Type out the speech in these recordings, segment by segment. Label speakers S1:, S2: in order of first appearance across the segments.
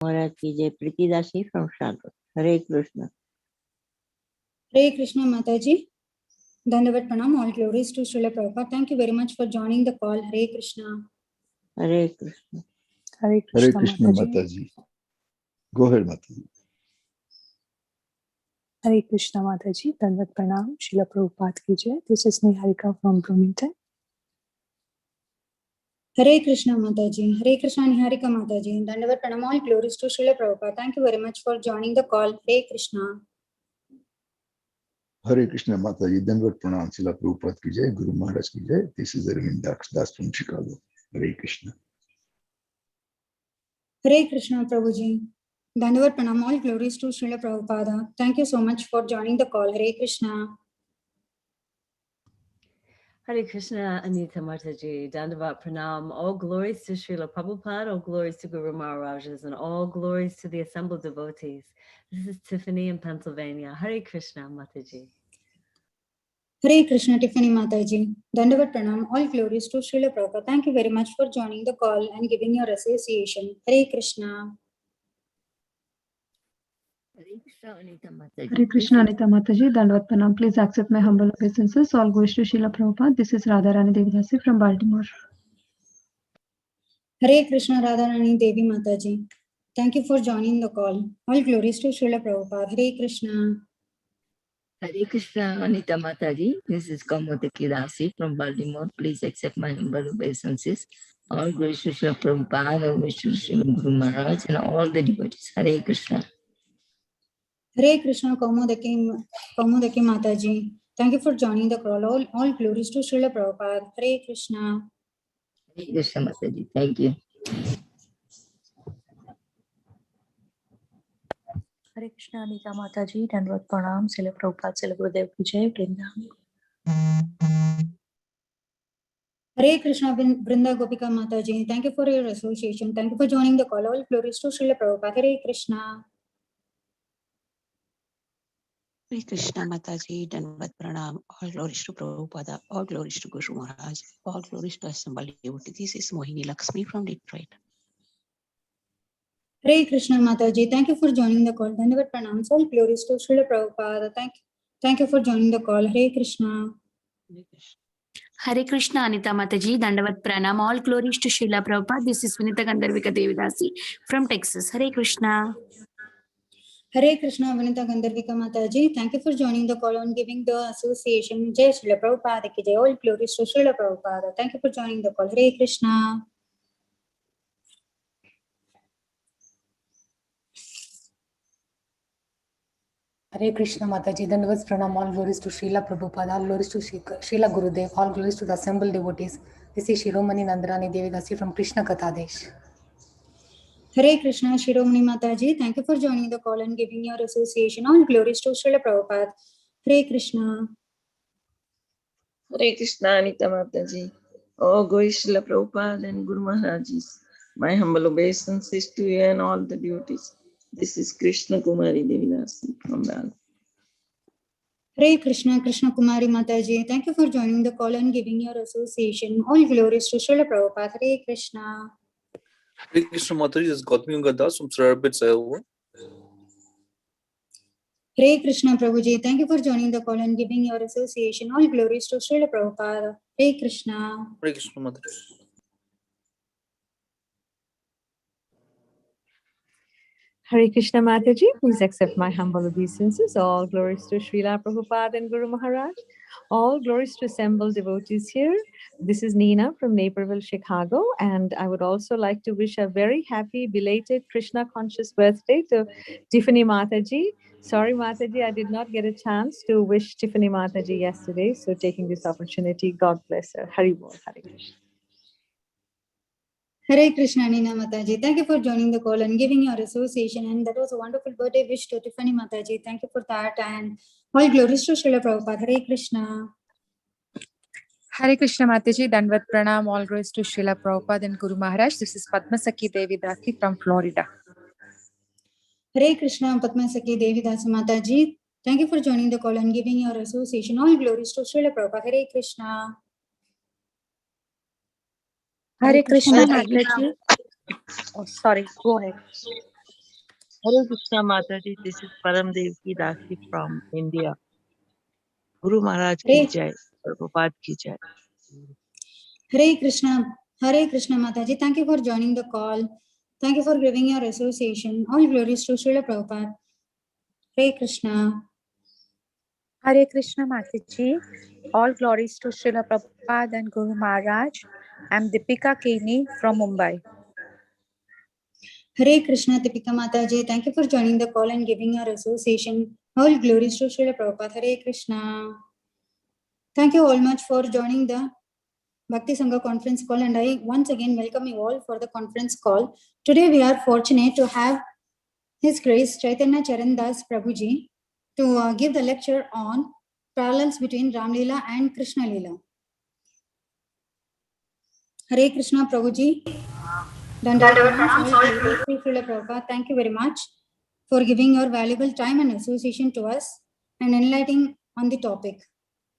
S1: Maharaj ki jai. Preeti Dashi from Shanghai. Hare Krishna.
S2: Hare Krishna Mataji. Dandavat Pranam. All glories to Srila Prabhupada. Thank you very much for joining the call. Hare Krishna.
S1: Hare Krishna.
S3: Hare Krishna Mataji.
S4: Go ahead, Mataji.
S3: Hare Krishna Mataji. Dandavat Pranam. Srila Prabhupada ki jai. This is Niharika from Bloomington.
S2: Hare Krishna Mataji. Hare Krishna Niharika Mataji. Dandavat Pranam. All glories to Srila Prabhupada. Thank you very much for joining the call. Hare Krishna.
S4: Hare Krishna Mataji. Dandavat Pranam. Srila Prabhupada ki jai. Guru Maharaj ki jai. This is Arvind Das from Chicago. Hare Krishna.
S2: Hare Krishna Prabhuji. Dandavat Pranam. All glories to Srila Prabhupada. Thank you so much for joining the call. Hare Krishna.
S5: Hare Krishna, Anita Mataji, Dandavat Pranam, all glories to Srila Prabhupada, all glories to Guru Maharajas, and all glories to the assembled devotees. This is Tiffany in Pennsylvania. Hare Krishna, Mataji.
S2: Hare Krishna, Tiffany Mataji. Dandavat Pranam, all glories to Srila Prabhupada. Thank you very much for joining the call and giving your association. Hare Krishna.
S1: Hare Krishna, Anita Mataji.
S3: Hare Krishna Anita Mataji. Dandavat Pranam. Please accept my humble obeisances. All goes to Srila Prabhupada. This is Radharani Devidasi from Baltimore.
S2: Hare Krishna, Radharani Devi Mataji. Thank you for joining the call. All glories to Srila Prabhupada. Hare Krishna.
S1: Hare Krishna, Anita Mataji. This is Kaumudiki Dasi from Baltimore. Please accept my humble obeisances. All glories to Srila Prabhupada, all glories to Srila Guru Maharaj, and all the devotees. Hare Krishna.
S2: Hare Krishna, Kaumudiki Mataji. Thank you for joining the call. All glories to Srila Prabhupada. Hare Krishna.
S1: Hare Krishna Mataji. Thank you.
S3: Hare Krishna Anita Mataji. Dandavat Pranam. Srila Prabhupada, Srila Gurudev ki jai. Vrindavan.
S2: Hare Krishna, Vrinda Gopika Mataji. Thank you for your association. Thank you for joining the call. All glories to Srila Prabhupada. Hare Krishna.
S6: Hare Krishna Mataji, Dandavat Pranam, all glories to Prabhupada, all glories to Guru Maharaj, all glories to assembled devotees. This is Mohini Lakshmi from Detroit.
S2: Hare Krishna Mataji, thank you for joining the call. Dandavat Pranam, all glories to Srila Prabhupada. Thank you for joining the call. Hare Krishna.
S7: Hare Krishna Anita Mataji, Dandavat Pranam, all glories to Srila Prabhupada. This is Vinita Gandharvika Devidasi from Texas. Hare Krishna.
S2: Hare Krishna, Vinita Gandharvika Mataji. Thank you for joining the call and giving the association. Jai Srila Prabhupada ki jai. All glories to Srila Prabhupada. Thank you for joining the call. Hare Krishna.
S8: Hare Krishna Mataji, Dandavat Pranam, all glories to Srila Prabhupada, all glories to Srila Gurudev, all glories to the assembled devotees. This is Shiromani Nandarani Devidasi from Krishna Kathadesh.
S2: Hare Krishna, Shiromani Mataji. Thank you for joining the call and giving your association. All glories to Srila Prabhupada. Hare Krishna.
S9: Hare Krishna, Anita Mataji. Oh, glories to Srila Prabhupada and Guru Maharajis. My humble obeisances to you and all the devotees. This is Krishna Kumari Devidasi from Bangalore.
S2: Hare Krishna, Krishna Kumari Mataji. Thank you for joining the call and giving your association. All glories to Srila Prabhupada. Hare Krishna.
S10: Hare Krishna Mataji, this is Gautami Gadas from Sarabit Sayoga.
S2: Hare Krishna Prabhuji. Thank you for joining the call and giving your association. All glories to Srila Prabhupada. Hare Krishna.
S10: Hare Krishna Mataji.
S3: Hare Krishna Mataji, please accept my humble obeisances. All glories to Srila Prabhupada and Guru Maharaj. All glories to assembled devotees here. This is Nina from Naperville, Chicago. And I would also like to wish a very happy belated Krishna conscious birthday to Tiffany Mataji. Sorry, Mataji, I did not get a chance to wish Tiffany Mataji yesterday. So taking this opportunity, God bless her. Hari Bol, Hare Krishna.
S2: Hare Krishna, Nina Mataji. Thank you for joining the call and giving your association. And that was a wonderful birthday wish to Tiffany Mataji. Thank you for that. And all glories to Srila Prabhupada. Hare Krishna.
S11: Hare Krishna Mataji, Dandavat Pranam, all glories to Srila Prabhupada and Guru Maharaj. This is Padma Sakhi Devi Dasi from Florida.
S2: Hare Krishna, Padma Sakhi Devi Dasi Mataji. Thank you for joining the call and giving your association. All glories to Srila Prabhupada. Hare Krishna.
S7: Hare Krishna Mataji. Oh, sorry, go ahead.
S12: Hare Krishna Mataji, this is Paramdev Ki Dasi from India. Guru Maharaj ki jai, Prabhupada ki jai.
S2: Hare Krishna. Hare Krishna Mataji. Thank you for joining the call. Thank you for giving your association. All glories to Srila Prabhupada. Hare Krishna.
S11: Hare Krishna Mataji. All glories to Srila Prabhupada and Guru Maharaj. I'm Deepika Keni from Mumbai.
S2: Hare Krishna, Deepika Mataji. Thank you for joining the call and giving your association. All glories to Srila Prabhupada. Hare Krishna. Thank you all much for joining the Bhakti Sangha conference call, and I once again welcome you all for the conference call. Today we are fortunate to have His Grace Chaitanya Charan Das Prabhuji to give the lecture on parallels between Ram-Lila and Krishna-Lila. Hare Krishna Prabhuji. Prabhupada. Thank you very much for giving your valuable time and association to us and enlightening on the topic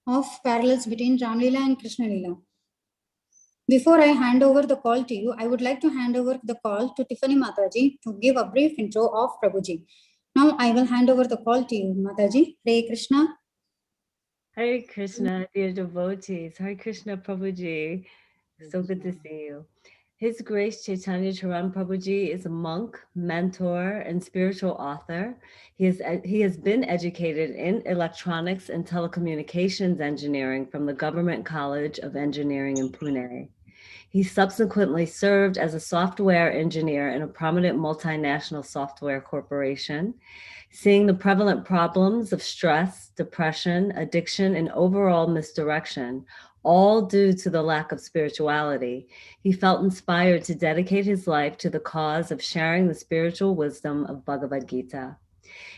S2: of parallels between Ram-Lila and Krishna-Lila. Before I hand over the call to you, I would like to hand over the call to Tiffany Mataji to give a brief intro of Prabhuji. Now I will hand over the call to you, Mataji. Hare Krishna.
S5: Hare Krishna, dear devotees. Hare Krishna Prabhuji. So good to see you. His Grace Chaitanya Charan Prabhuji is a monk, mentor, and spiritual author. He has been educated in electronics and telecommunications engineering from the Government College of Engineering in Pune. He subsequently served as a software engineer in a prominent multinational software corporation, seeing the prevalent problems of stress, depression, addiction, and overall misdirection, all due to the lack of spirituality. He felt inspired to dedicate his life to the cause of sharing the spiritual wisdom of Bhagavad Gita.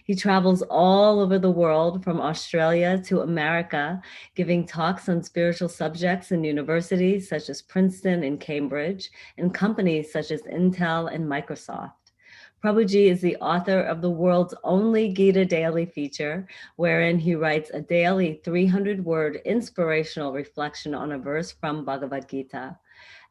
S5: He travels all over the world, from Australia to America, giving talks on spiritual subjects in universities such as Princeton and Cambridge, and companies such as Intel and Microsoft. Prabhuji is the author of the world's only Gita Daily feature, wherein he writes a daily 300-word inspirational reflection on a verse from Bhagavad Gita.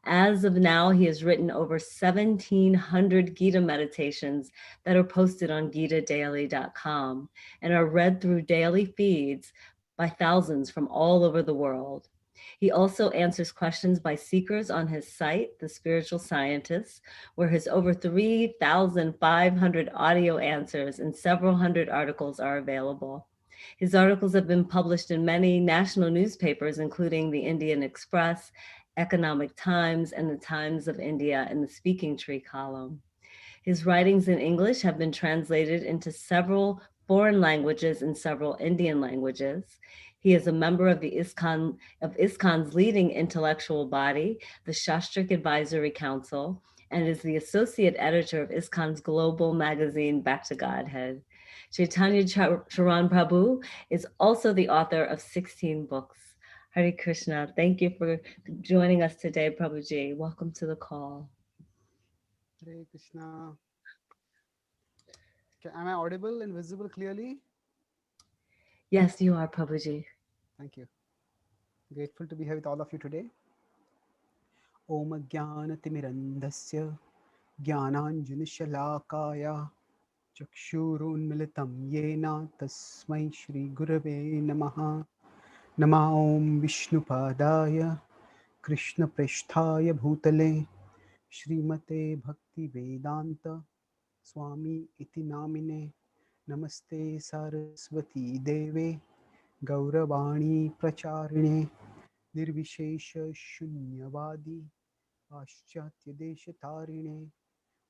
S5: As of now, he has written over 1,700 Gita meditations that are posted on GitaDaily.com and are read through daily feeds by thousands from all over the world. He also answers questions by seekers on his site, The Spiritual Scientist, where his over 3,500 audio answers and several hundred articles are available. His articles have been published in many national newspapers, including the Indian Express, Economic Times, and the Times of India in the Speaking Tree column. His writings in English have been translated into several foreign languages and several Indian languages. He is a member of ISKCON's leading intellectual body, the Shastrik Advisory Council, and is the associate editor of ISKCON's global magazine, Back to Godhead. Chaitanya Charan Prabhu is also the author of 16 books. Hare Krishna. Thank you for joining us today, Prabhuji. Welcome to the call.
S13: Hare Krishna. Am I audible and visible clearly?
S5: Yes, you are, Prabhuji.
S13: Thank you. Grateful to be here with all of you today. Om Jnanaatimirandasya Jnananjanashalakaya Chakshurunmilitam Yena Tasmai Shri Gurave Namaha Nama Om Vishnupadaya Krishna Preshthaya Bhutale Srimate Bhakti Vedanta Swami iti namine Namaste Saraswati Deve Gauravani Pracharine Nirvishesha Shunyavadi Paschatya Deshatarine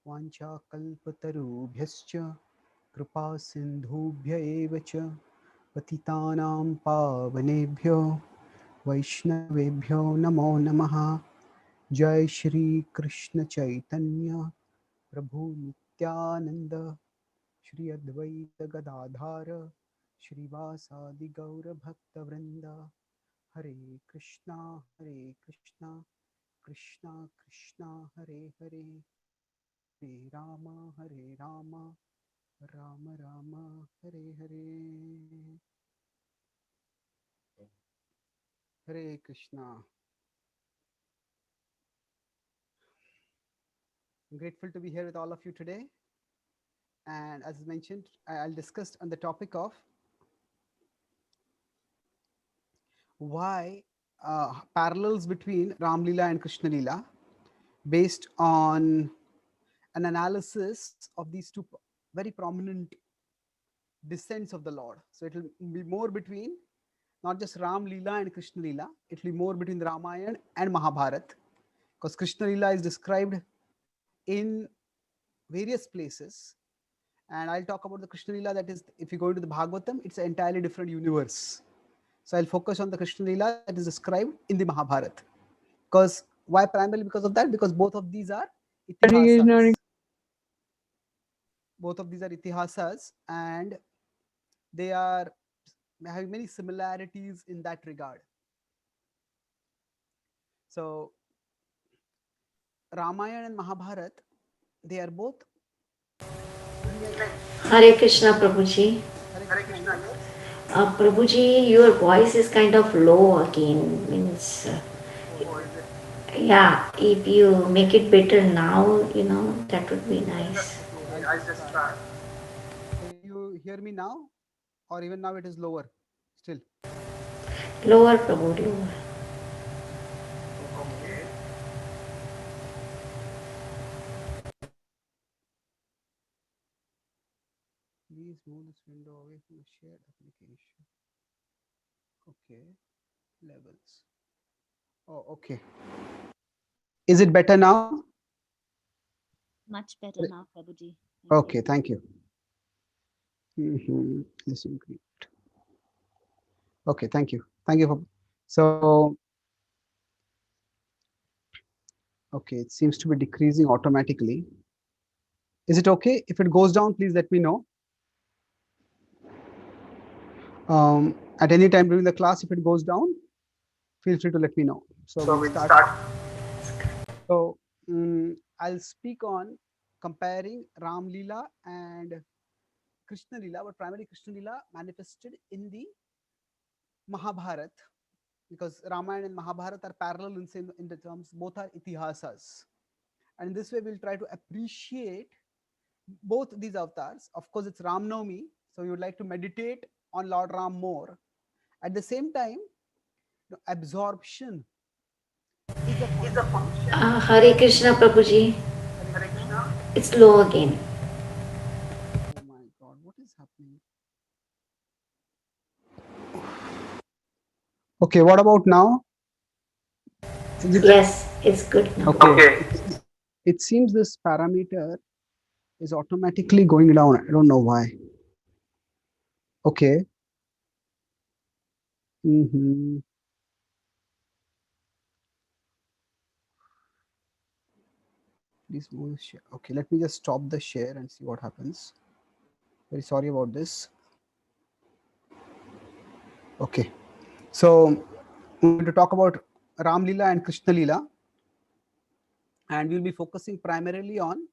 S13: Vancha Kalpatarubhyascha Kripa Sindhubhya Evacha Patitanam Pavanebhyo Vaishnavebhyo Namo Namaha Jai Shri Krishna Chaitanya Prabhu Nityananda Shri Advaita Gadadhara Shrivasadi Gaura Bhakta Vrinda Hare Krishna Krishna Krishna Hare Hare Hare Rama Rama Rama Hare Hare Hare Krishna. I'm grateful to be here with all of you today. And as mentioned, I'll discuss on the topic of why parallels between Ram-Lila and Krishna-Lila based on an analysis of these two very prominent descents of the Lord. So it will be more between not just Ram-Lila and Krishna-Lila, it will be more between Ramayana and Mahabharata, because Krishna-Lila is described in various places. And I'll talk about the Krishna-Lila, that is, if you go into the Bhagavatam, it's an entirely different universe. So I'll focus on the Krishna-Lila that is described in the Mahabharata. Because why? Primarily because of that, because both of these are itihasas. Both of these are itihasas, and they are having many similarities in that regard. So Ramayana and Mahabharata, they are both.
S14: Hare Krishna, Prabhuji.
S13: Hare Krishna, yes.
S14: Prabhuji, your voice is kind of low again. Means, yeah, if you make it better now, that would be nice.
S13: Okay, I'll just try. Can you hear me now? Or even now it is lower still?
S14: Lower, Prabhu, lower.
S13: Okay. Please move this window away from the shared application. Okay. Levels. Oh, okay. Is it better now?
S15: Much better now, Prabhuji.
S13: Okay, thank you. Listen, great. Okay, thank you. Thank you for. So, okay, it seems to be decreasing automatically. Is it okay if it goes down? Please let me know. At any time during the class, if it goes down, feel free to let me know. So we'll start. So I'll speak on comparing Ram-Lila and Krishna-Lila, but primarily Krishna-Lila manifested in the Mahabharata, because Ramayana and Mahabharata are parallel in the terms, both are itihasas. And in this way, we'll try to appreciate both these avatars. Of course, it's Ram Navami, so you would like to meditate on Lord Ram more. At the same time, absorption is a function.
S14: Hare Krishna, Prabhuji.
S13: Hare Krishna.
S14: It's low again.
S13: Oh my God, what is happening? Okay, what about now?
S14: Yes, it's good now.
S13: Okay. It seems this parameter is automatically going down. I don't know why. Okay. Please move the share. Okay, let me just stop the share and see what happens. Very sorry about this. Okay. So we're going to talk about Ram-Lila and Krishna-Lila. And we'll be focusing primarily on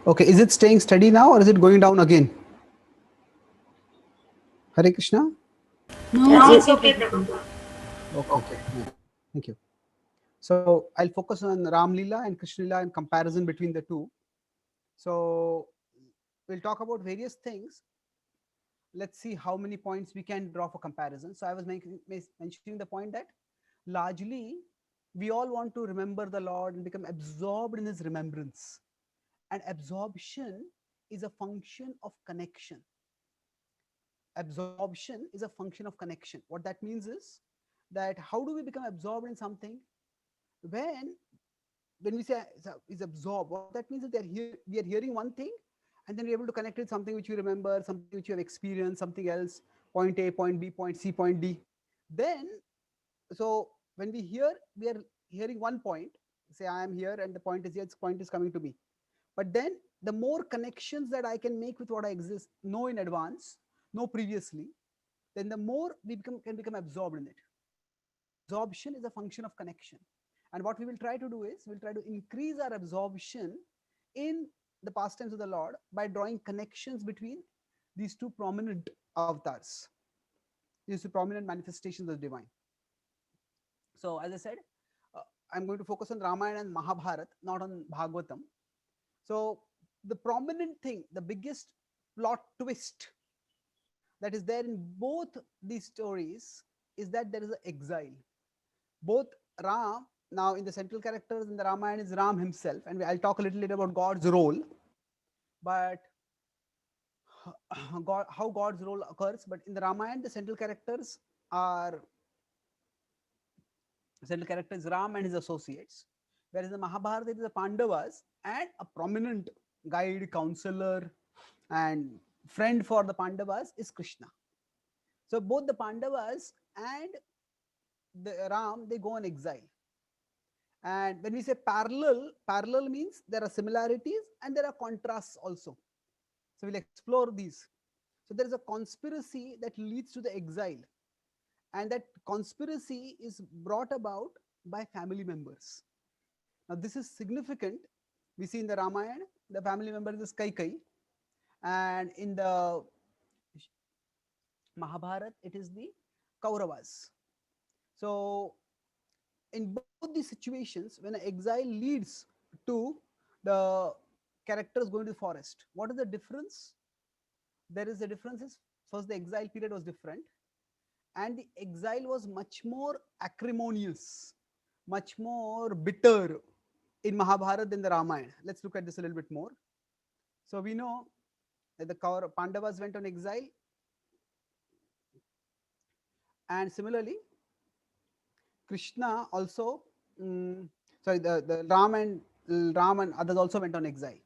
S13: okay, is it staying steady now or is it going down again? Hare Krishna?
S2: No, it's okay.
S13: Okay. Thank you. So I'll focus on Ram-Lila and Krishna-Lila and comparison between the two. So we'll talk about various things. Let's see how many points we can draw for comparison. So I was mentioning the point that largely we all want to remember the Lord and become absorbed in his remembrance. And absorption is a function of connection. Absorption is a function of connection. What that means is that how do we become absorbed in something? When we say is absorbed, what that means is we are hearing one thing and then we're able to connect it with something which you remember, something which you have experienced, something else, point A, point B, point C, point D. Then, so when we are hearing one point, say I am here and the point is here, this point is coming to me. But then the more connections that I can make with what I know in advance, know previously, then the more we can become absorbed in it. Absorption is a function of connection. And what we will try to do is we'll try to increase our absorption in the pastimes of the Lord by drawing connections between these two prominent avatars, these two prominent manifestations of the divine. So as I said, I'm going to focus on Ramayana and Mahabharata, not on Bhagavatam. So the prominent thing, the biggest plot twist that is there in both these stories is that there is an exile. Both Ram, now in the central characters in the Ramayana is Ram himself, and I'll talk a little bit about God's role, but God, how God's role occurs. But in the Ramayana, the central characters are Ram and his associates, whereas in the Mahabharata it is the Pandavas and a prominent guide, counselor, and friend for the Pandavas is Krishna. So both the Pandavas and the Ram, they go on exile. And when we say parallel means there are similarities and there are contrasts also. So we'll explore these. So there is a conspiracy that leads to the exile, and that conspiracy is brought about by family members. Now this is significant. We see in the Ramayana, the family member is Kaikai, and in the Mahabharata, it is the Kauravas. So in both these situations, when an exile leads to the characters going to the forest, what is the difference? There is a difference is, first the exile period was different, and the exile was much more acrimonious, much more bitter in Mahabharata than the Ramayana. Let's look at this a little bit more. So we know that the Pandavas went on exile, and similarly Krishna also, the Ram and others also went on exile.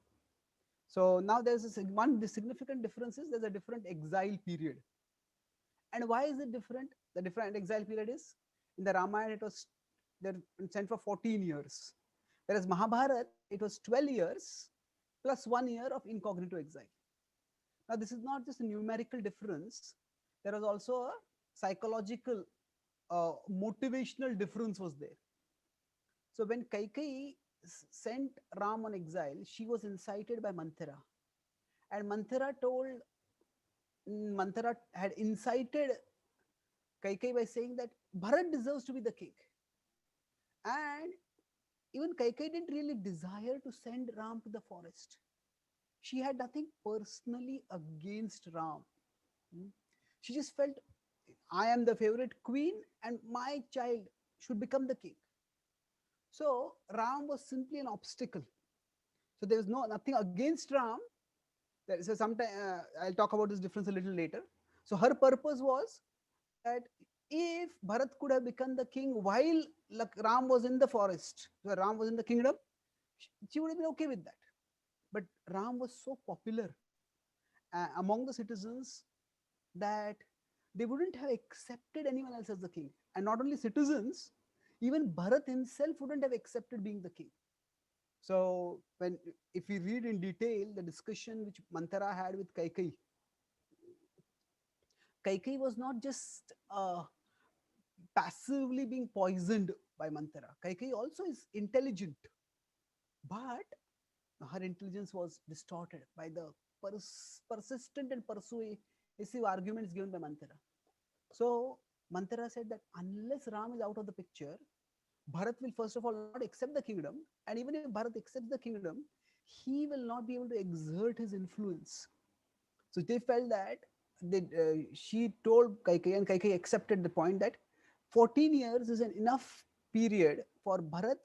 S13: So now there's the significant difference is there's a different exile period. And why is it different? The different exile period is in the Ramayana it was they're sent for 14 years, whereas Mahabharata it was 12 years plus 1 year of incognito exile. Now this is not just a numerical difference. There was also a psychological motivational difference was there. So when Kaikai sent Ram on exile, she was incited by Manthara, and Manthara had incited Kaikai by saying that Bharat deserves to be the king, and even Kaikai didn't really desire to send Ram to the forest. She had nothing personally against Ram. She just felt, I am the favorite queen and my child should become the king. So Ram was simply an obstacle. So there was nothing against Ram. So sometime I'll talk about this difference a little later. So her purpose was that if Bharat could have become the king while Ram was in the forest, so Ram was in the kingdom, she would have been okay with that. But Ram was so popular among the citizens that they wouldn't have accepted anyone else as the king. And not only citizens, even Bharat himself wouldn't have accepted being the king. So if we read in detail the discussion which Manthara had with Kaikai, Kaikai was not just passively being poisoned by Manthara. Kaikai also is intelligent, but her intelligence was distorted by the persistent and persuasive arguments given by Manthara. So Manthara said that unless Ram is out of the picture, Bharat will first of all not accept the kingdom, and even if Bharat accepts the kingdom, he will not be able to exert his influence. So they felt that she told Kaikai, and Kaikai accepted the point that 14 years is an enough period for Bharat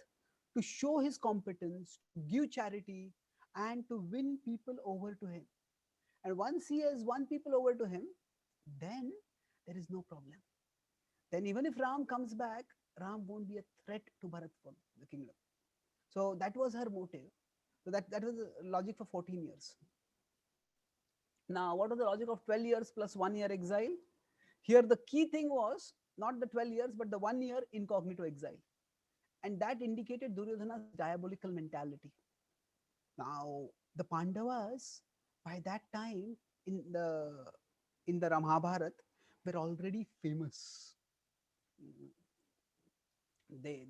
S13: to show his competence, to give charity, and to win people over to him. And once he has won people over to him, then there is no problem. Then even if Ram comes back, Ram won't be a threat to Bharat for the kingdom. So that was her motive. So that was the logic for 14 years. Now, what was the logic of 12 years plus 1 year exile? Here the key thing was not the 12 years, but the 1 year incognito exile. And that indicated Duryodhana's diabolical mentality. Now, the Pandavas, by that time in the Mahabharata, were already famous.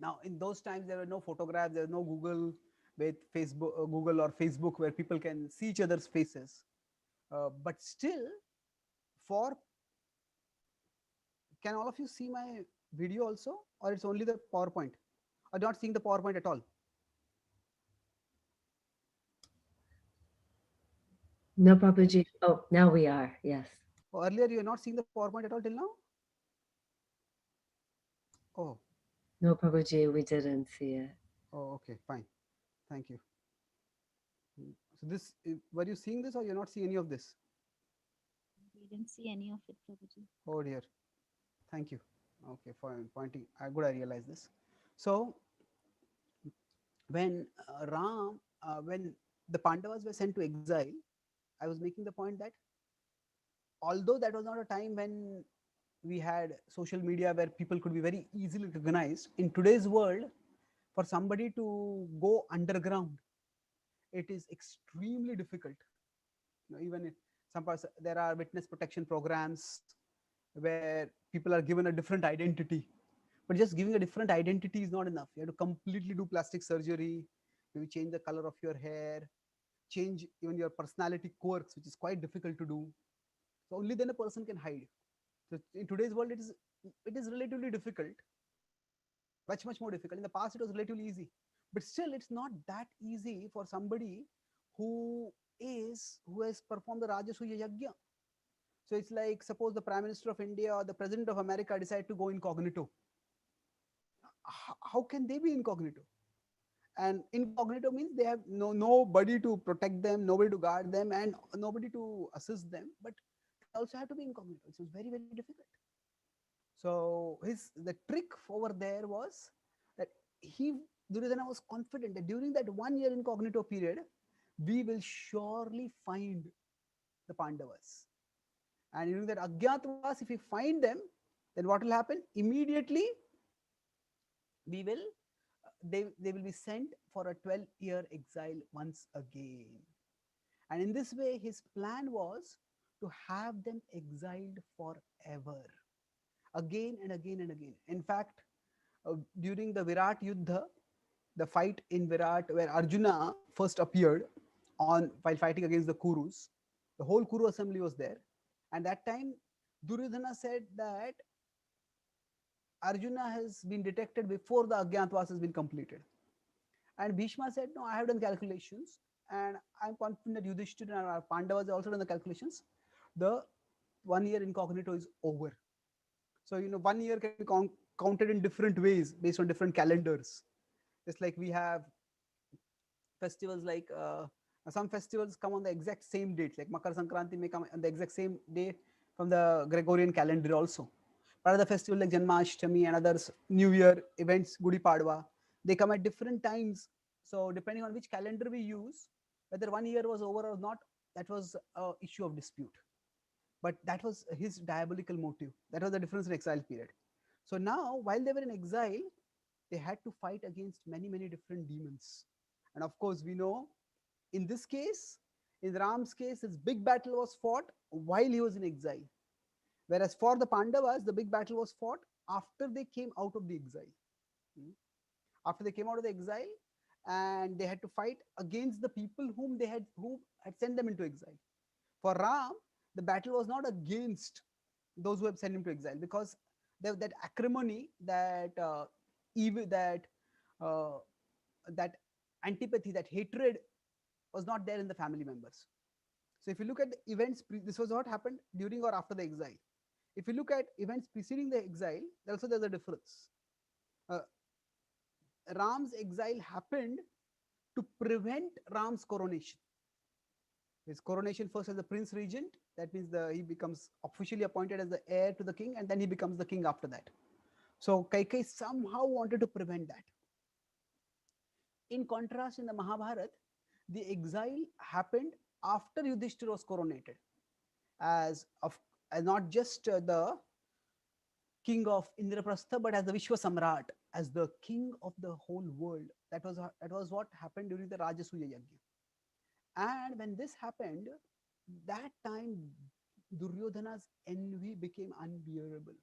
S13: Now in those times there were no photographs, there was no Google with Google or Facebook where people can see each other's faces. But still, can all of you see my video also, or it's only the PowerPoint, or not seeing the PowerPoint at all?
S5: No, Prabhuji. Oh, now we are. Yes.
S13: Or earlier you are not seeing the PowerPoint at all till now? Oh.
S5: No, Prabhuji, we didn't see it.
S13: Oh, okay, fine. Thank you. So this, were you seeing this or you're not seeing any of this?
S15: We didn't see any of it, Prabhuji.
S13: Oh dear. Thank you. Okay, for pointing. Good, I realize this. So when when the Pandavas were sent to exile, I was making the point that although that was not a time when we had social media where people could be very easily recognized, in today's world, for somebody to go underground, it is extremely difficult. Even if there are witness protection programs where people are given a different identity, but just giving a different identity is not enough. You have to completely do plastic surgery, maybe change the color of your hair, change even your personality quirks, which is quite difficult to do. So only then a person can hide. So in today's world, it is relatively difficult, much more difficult. In the past, it was relatively easy, but still, it's not that easy for somebody who has performed the Rajasuya Yajna. So it's like, suppose the Prime Minister of India or the President of America decide to go incognito. How can they be incognito? And incognito means they have nobody to protect them, nobody to guard them, and nobody to assist them. But they also have to be incognito. So it's very difficult. So the trick over there was that Duryodhana was confident that during that 1 year incognito period, we will surely find the Pandavas. And during that Agyatavas, if we find them, then what will happen? Immediately, they will be sent for a 12-year exile once again. And in this way, his plan was to have them exiled forever, again and again and again. In fact, during the Virat Yuddha, the fight in Virat where Arjuna first appeared while fighting against the Kurus, the whole Kuru assembly was there. And that time, Duryodhana said that Arjuna has been detected before the Agyatavas has been completed. And Bhishma said, no, I have done calculations and I'm confident that Yudhishthira and our Pandavas have also done the calculations. The 1 year incognito is over. So, 1 year can be counted in different ways based on different calendars. Just like we have festivals like some festivals come on the exact same date, like Makar Sankranti may come on the exact same day from the Gregorian calendar also. But other festivals like Janmashtami and others, New Year events, Gudi Padwa, they come at different times. So depending on which calendar we use, whether 1 year was over or not, that was an issue of dispute. But that was his diabolical motive. That was the difference in exile period. So now, while they were in exile, they had to fight against many different demons. And of course, we know in this case, in Ram's case, his big battle was fought while he was in exile. Whereas for the Pandavas, the big battle was fought after they came out of the exile. After they came out of the exile, and they had to fight against the people who had sent them into exile. For Ram, the battle was not against those who have sent him to exile, because that acrimony, that evil, that antipathy, that hatred was not there in the family members. So if you look at the events, this was what happened during or after the exile. If you look at events preceding the exile, also there's a difference. Ram's exile happened to prevent Ram's coronation. His coronation first as the prince regent, that means he becomes officially appointed as the heir to the king, and then he becomes the king after that. So Kaikai somehow wanted to prevent that. In contrast, in the Mahabharata, the exile happened after Yudhishthira was coronated as not just the king of Indraprastha, but as the Vishwa Samrat, as the king of the whole world. That was what happened during the Rajasuya Yajna. And when this happened, that time Duryodhana's envy became unbearable.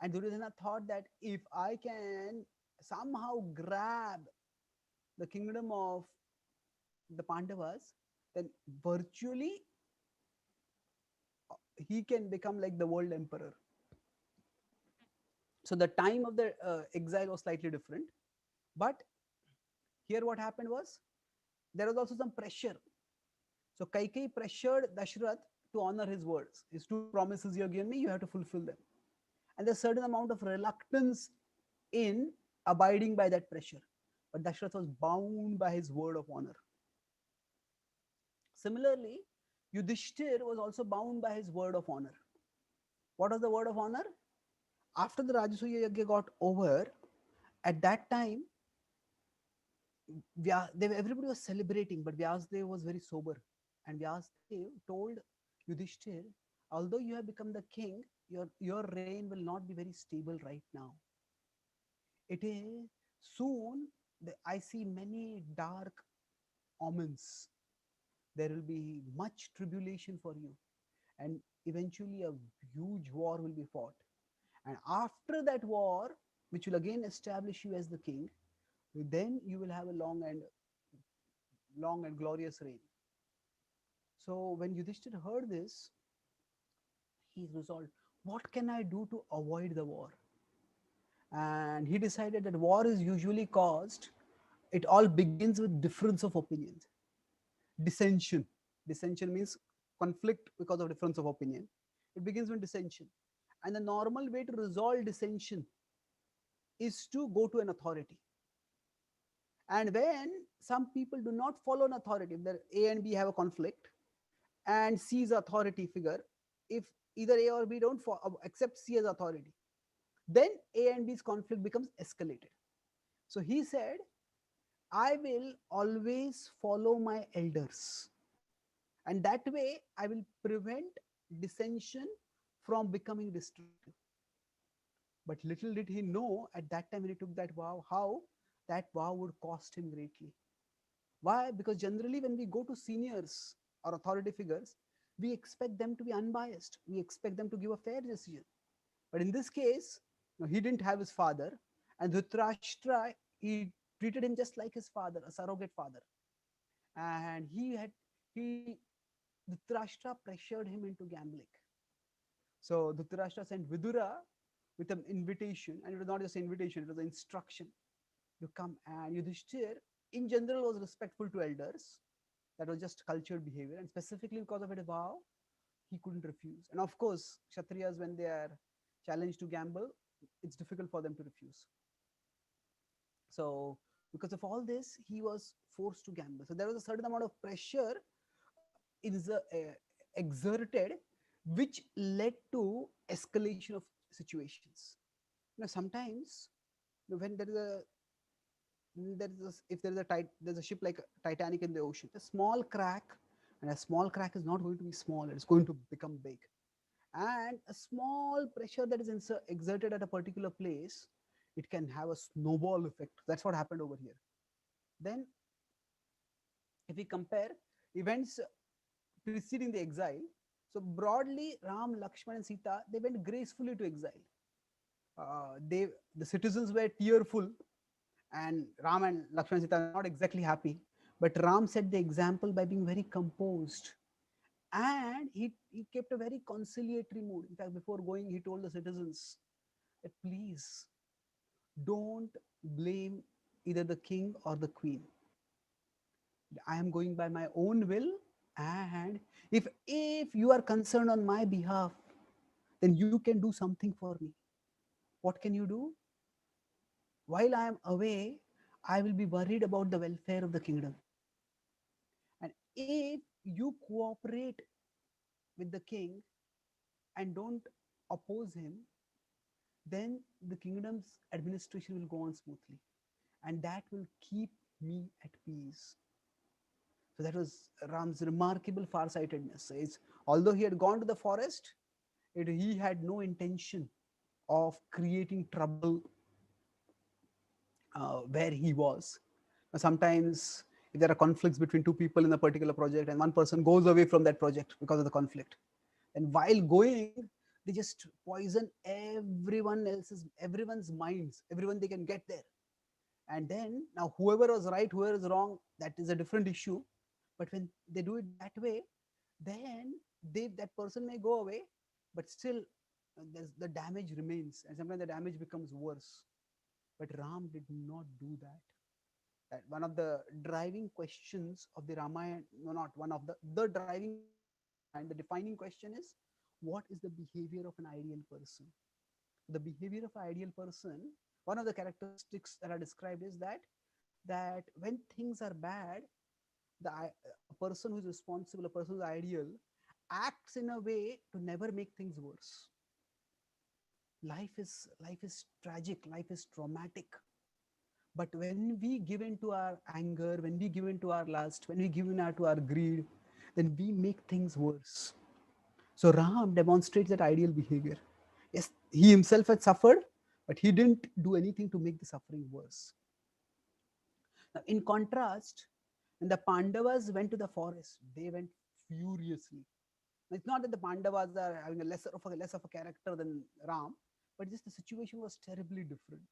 S13: And Duryodhana thought that if I can somehow grab the kingdom of the Pandavas, then virtually he can become like the world emperor. So the time of the exile was slightly different. But here what happened was, there was also some pressure. So Kaikeyi pressured Dashrath to honor his words. His two promises you have given me, you have to fulfill them. And there's a certain amount of reluctance in abiding by that pressure. But Dashrath was bound by his word of honor. Similarly, Yudhishthir was also bound by his word of honor. What was the word of honor? After the Rajasuya Yagya got over, at that time, everybody was celebrating, but Vyasdev was very sober. And Vyasdev told Yudhishthir, although you have become the king, your reign will not be very stable right now. It is soon, I see many dark omens. There will be much tribulation for you. And eventually a huge war will be fought. And after that war, which will again establish you as the king, then you will have a long and glorious reign. So when Yudhishthir heard this, he resolved, what can I do to avoid the war? And he decided that war is usually caused, it all begins with difference of opinions. Dissension. Dissension means conflict because of difference of opinion. It begins with dissension. And the normal way to resolve dissension is to go to an authority. And when some people do not follow an authority, if A and B have a conflict, and C is authority figure, if either A or B don't accept C as authority, then A and B's conflict becomes escalated. So he said, I will always follow my elders. And that way, I will prevent dissension from becoming destructive. But little did he know at that time when he took that vow, how that vow would cost him greatly. Why? Because generally when we go to seniors or authority figures, we expect them to be unbiased. We expect them to give a fair decision. But in this case, he didn't have his father, and Dhritarashtra, he treated him just like his father, a surrogate father. And Dhritarashtra pressured him into gambling. So Dhritarashtra sent Vidura with an invitation, and it was not just an invitation, it was an instruction. You come, and Yudhishthir in general was respectful to elders. That was just cultured behavior, and specifically because of a vow, he couldn't refuse. And of course, Kshatriyas, when they are challenged to gamble, it's difficult for them to refuse. So because of all this, he was forced to gamble. So there was a certain amount of pressure exerted, which led to escalation of situations. Sometimes when there's a ship like Titanic in the ocean, a small crack, and a small crack is not going to be small, it's going to become big. And a small pressure that is exerted at a particular place, it can have a snowball effect. That's what happened over here. Then if we compare events preceding the exile, so broadly Ram, Lakshman and Sita, they went gracefully to exile. The citizens were tearful, and Ram and Lakshman and Sita are not exactly happy, but Ram set the example by being very composed, and he kept a very conciliatory mood. In fact, before going, he told the citizens that please don't blame either the king or the queen. I am going by my own will, and if you are concerned on my behalf, then you can do something for me. What can you do? While I am away, I will be worried about the welfare of the kingdom. And if you cooperate with the king and don't oppose him, then the kingdom's administration will go on smoothly, and that will keep me at peace. So that was Ram's remarkable farsightedness. Although he had gone to the forest, he had no intention of creating trouble where he was. Sometimes if there are conflicts between two people in a particular project and one person goes away from that project because of the conflict, and while going, they just poison everyone's minds, everyone they can get there. And then now whoever was right, whoever is wrong, that is a different issue. But when they do it that way, then that person may go away, but still the damage remains, and sometimes the damage becomes worse. But Ram did not do that. One of the driving questions of the Ramayana, no, not one of the driving and the defining question is, what is the behavior of an ideal person? The behavior of an ideal person, one of the characteristics that are described is that when things are bad, a person who is responsible, a person who is ideal, acts in a way to never make things worse. Life is tragic, life is traumatic. But when we give in to our anger, when we give in to our lust, when we give in to our greed, then we make things worse. So Ram demonstrates that ideal behavior. Yes, he himself had suffered, but he didn't do anything to make the suffering worse. Now, in contrast, when the Pandavas went to the forest, they went furiously. It's not that the Pandavas are having a less of a character than Ram, but just the situation was terribly different.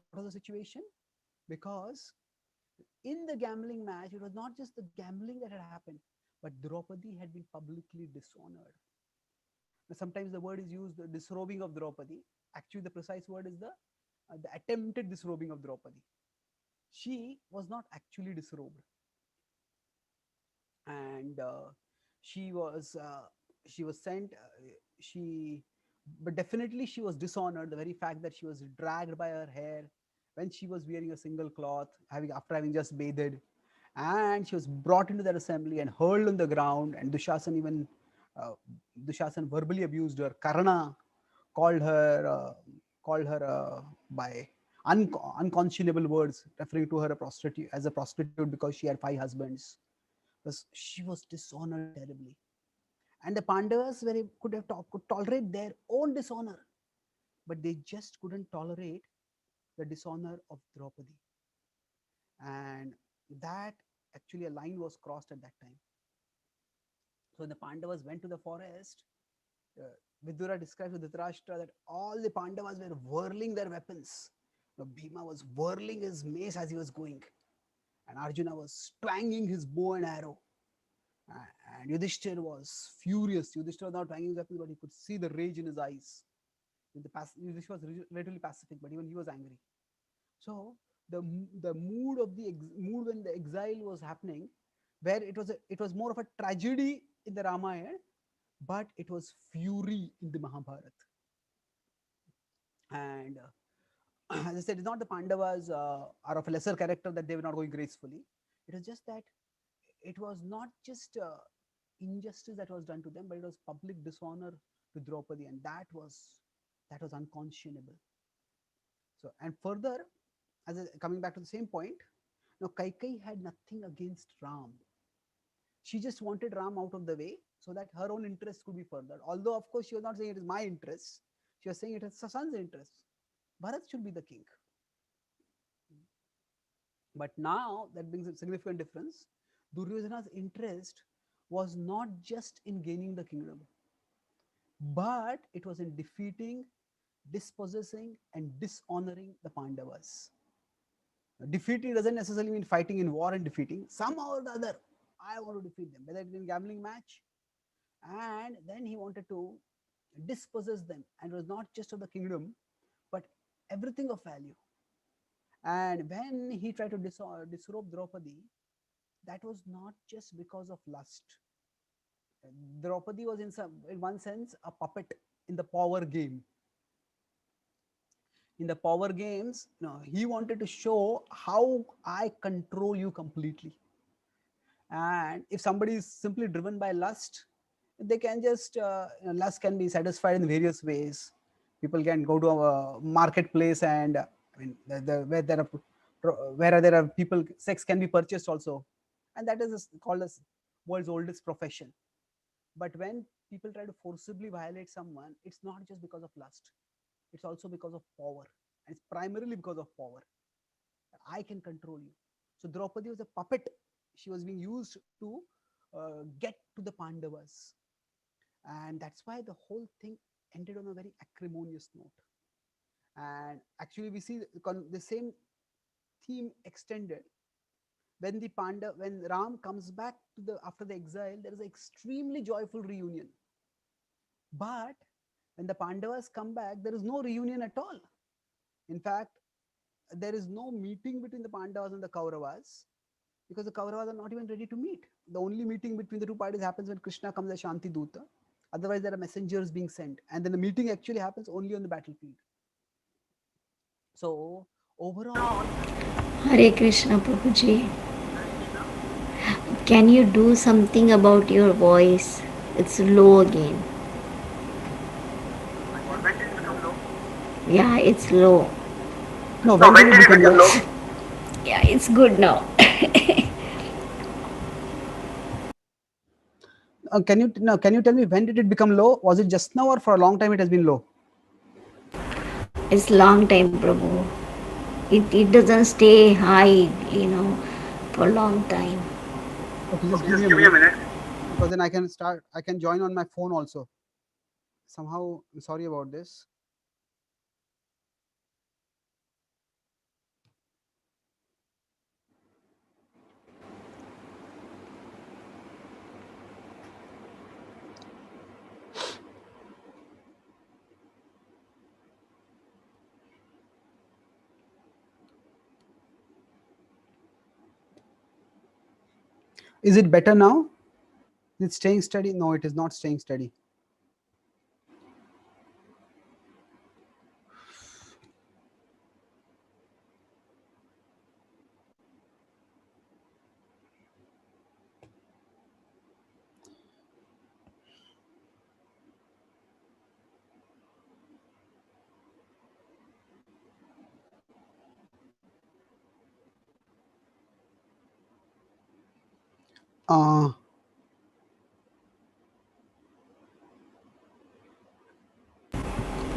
S13: What was the situation? Because in the gambling match, it was not just the gambling that had happened, but Draupadi had been publicly dishonored. Now, sometimes the word is used, the disrobing of Draupadi. Actually, the precise word is the attempted disrobing of Draupadi. She was not actually disrobed, and she was sent. She, but definitely she was dishonored. The very fact that she was dragged by her hair when she was wearing a single cloth, after having just bathed, and she was brought into that assembly and hurled on the ground. And uh, Dushasan verbally abused her. Karna called her by unconscionable words, referring to her as a prostitute because she had 5 husbands. Because she was dishonored terribly, and the Pandavas could tolerate their own dishonor, but they just couldn't tolerate the dishonor of Draupadi, and that actually a line was crossed at that time. So when the Pandavas went to the forest, uh, Vidura describes to Dhritarashtra that all the Pandavas were whirling their weapons. Bhima was whirling his mace as he was going, and Arjuna was twanging his bow and arrow. And Yudhishthir was furious. Yudhishthir was not twanging his weapons, but he could see the rage in his eyes. Yudhishthir was relatively pacific, but even he was angry. So the mood when the exile was happening, where it was more of a tragedy in the Ramayana, but it was fury in the Mahabharata. And as I said, it's not the Pandavas are of a lesser character that they were not going gracefully. It was just that it was not just injustice that was done to them, but it was public dishonor to Draupadi, and that was unconscionable. So, and further, coming back to the same point, now Kaikai had nothing against Ram. She just wanted Ram out of the way so that her own interest could be furthered. Although, of course, she was not saying it is my interest. She was saying it is her son's interest. Bharat should be the king. But now that brings a significant difference. Duryodhana's interest was not just in gaining the kingdom, but it was in defeating, dispossessing, and dishonoring the Pandavas. Defeating doesn't necessarily mean fighting in war and defeating. Somehow or the other, I want to defeat them, whether it's in gambling match. And then he wanted to dispossess them, and it was not just of the kingdom, but everything of value. And when he tried to disrobe Draupadi, that was not just because of lust. Draupadi was in one sense, a puppet in the power game. In the power games, he wanted to show how I control you completely. And if somebody is simply driven by lust, they can just lust can be satisfied in various ways. People can go to a marketplace, and where there are people, sex can be purchased also, and that is called as world's oldest profession. But when people try to forcibly violate someone, it's not just because of lust, it's also because of power, and it's primarily because of power. I can control you. So Draupadi was a puppet. She was being used to get to the Pandavas, and that's why the whole thing ended on a very acrimonious note. And actually, we see the same theme extended when Ram comes back after the exile. There is an extremely joyful reunion, but When the Pandavas come back, there is no reunion at all. In fact, there is no meeting between the Pandavas and the Kauravas, because the Kauravas are not even ready to meet. The only meeting between the two parties happens when Krishna comes as Shanti Duta. Otherwise, there are messengers being sent, and then the meeting actually happens only on the battlefield. So overall,
S14: Hare Krishna Prabhuji. Can you do something about your voice? It's low again.
S13: when did it become low?
S14: Yeah, it's low.
S13: No, when did it become low?
S14: Yeah, it's good now.
S13: Can you tell me when did it become low? Was it just now, or for a long time it has been low?
S14: It's long time, Prabhu. It doesn't stay high, for a long time.
S13: Okay, just give me a minute, because then I can join on my phone also. Somehow, I'm sorry about this. Is it better now? Is it staying steady? No, it is not staying steady.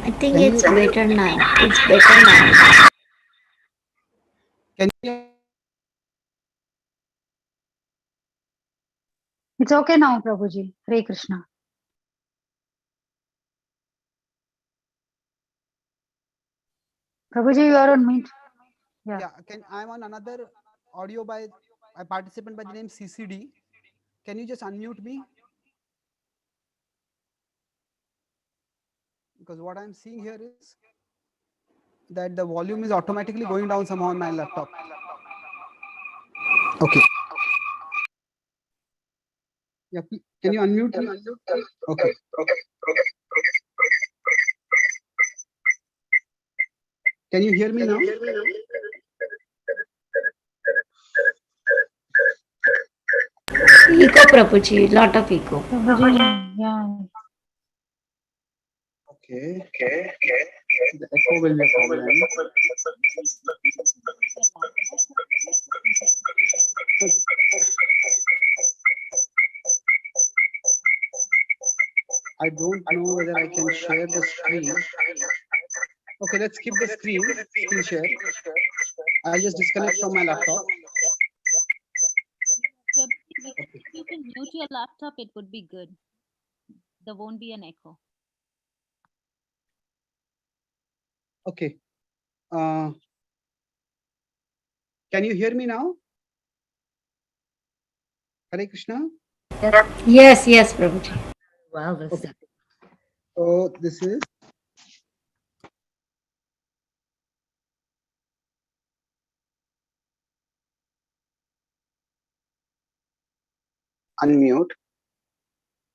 S14: I think it's better now. It's better now.
S13: Can you?
S2: It's okay now, Prabhuji. Hare Krishna. Prabhuji, you are on mute.
S13: Yeah. I'm on another audio by a participant by the name CCD. Can you just unmute me? Because what I'm seeing here is that the volume is automatically going down somehow on my laptop. Okay. Yeah, can you unmute me? Okay. Can you hear me now?
S14: Eco, Prabhuji, lot of eco.
S2: Yeah.
S13: Okay. The echo will be a problem. I don't know whether I can share the screen. Okay, let's keep the screen share. I'll just disconnect from my laptop.
S15: If you can mute your laptop, it would be good. There won't be an echo.
S13: Okay. Can you hear me now? Hare Krishna.
S14: Yes, Prabhuji.
S5: Wow, this.
S13: Okay. So this is unmute.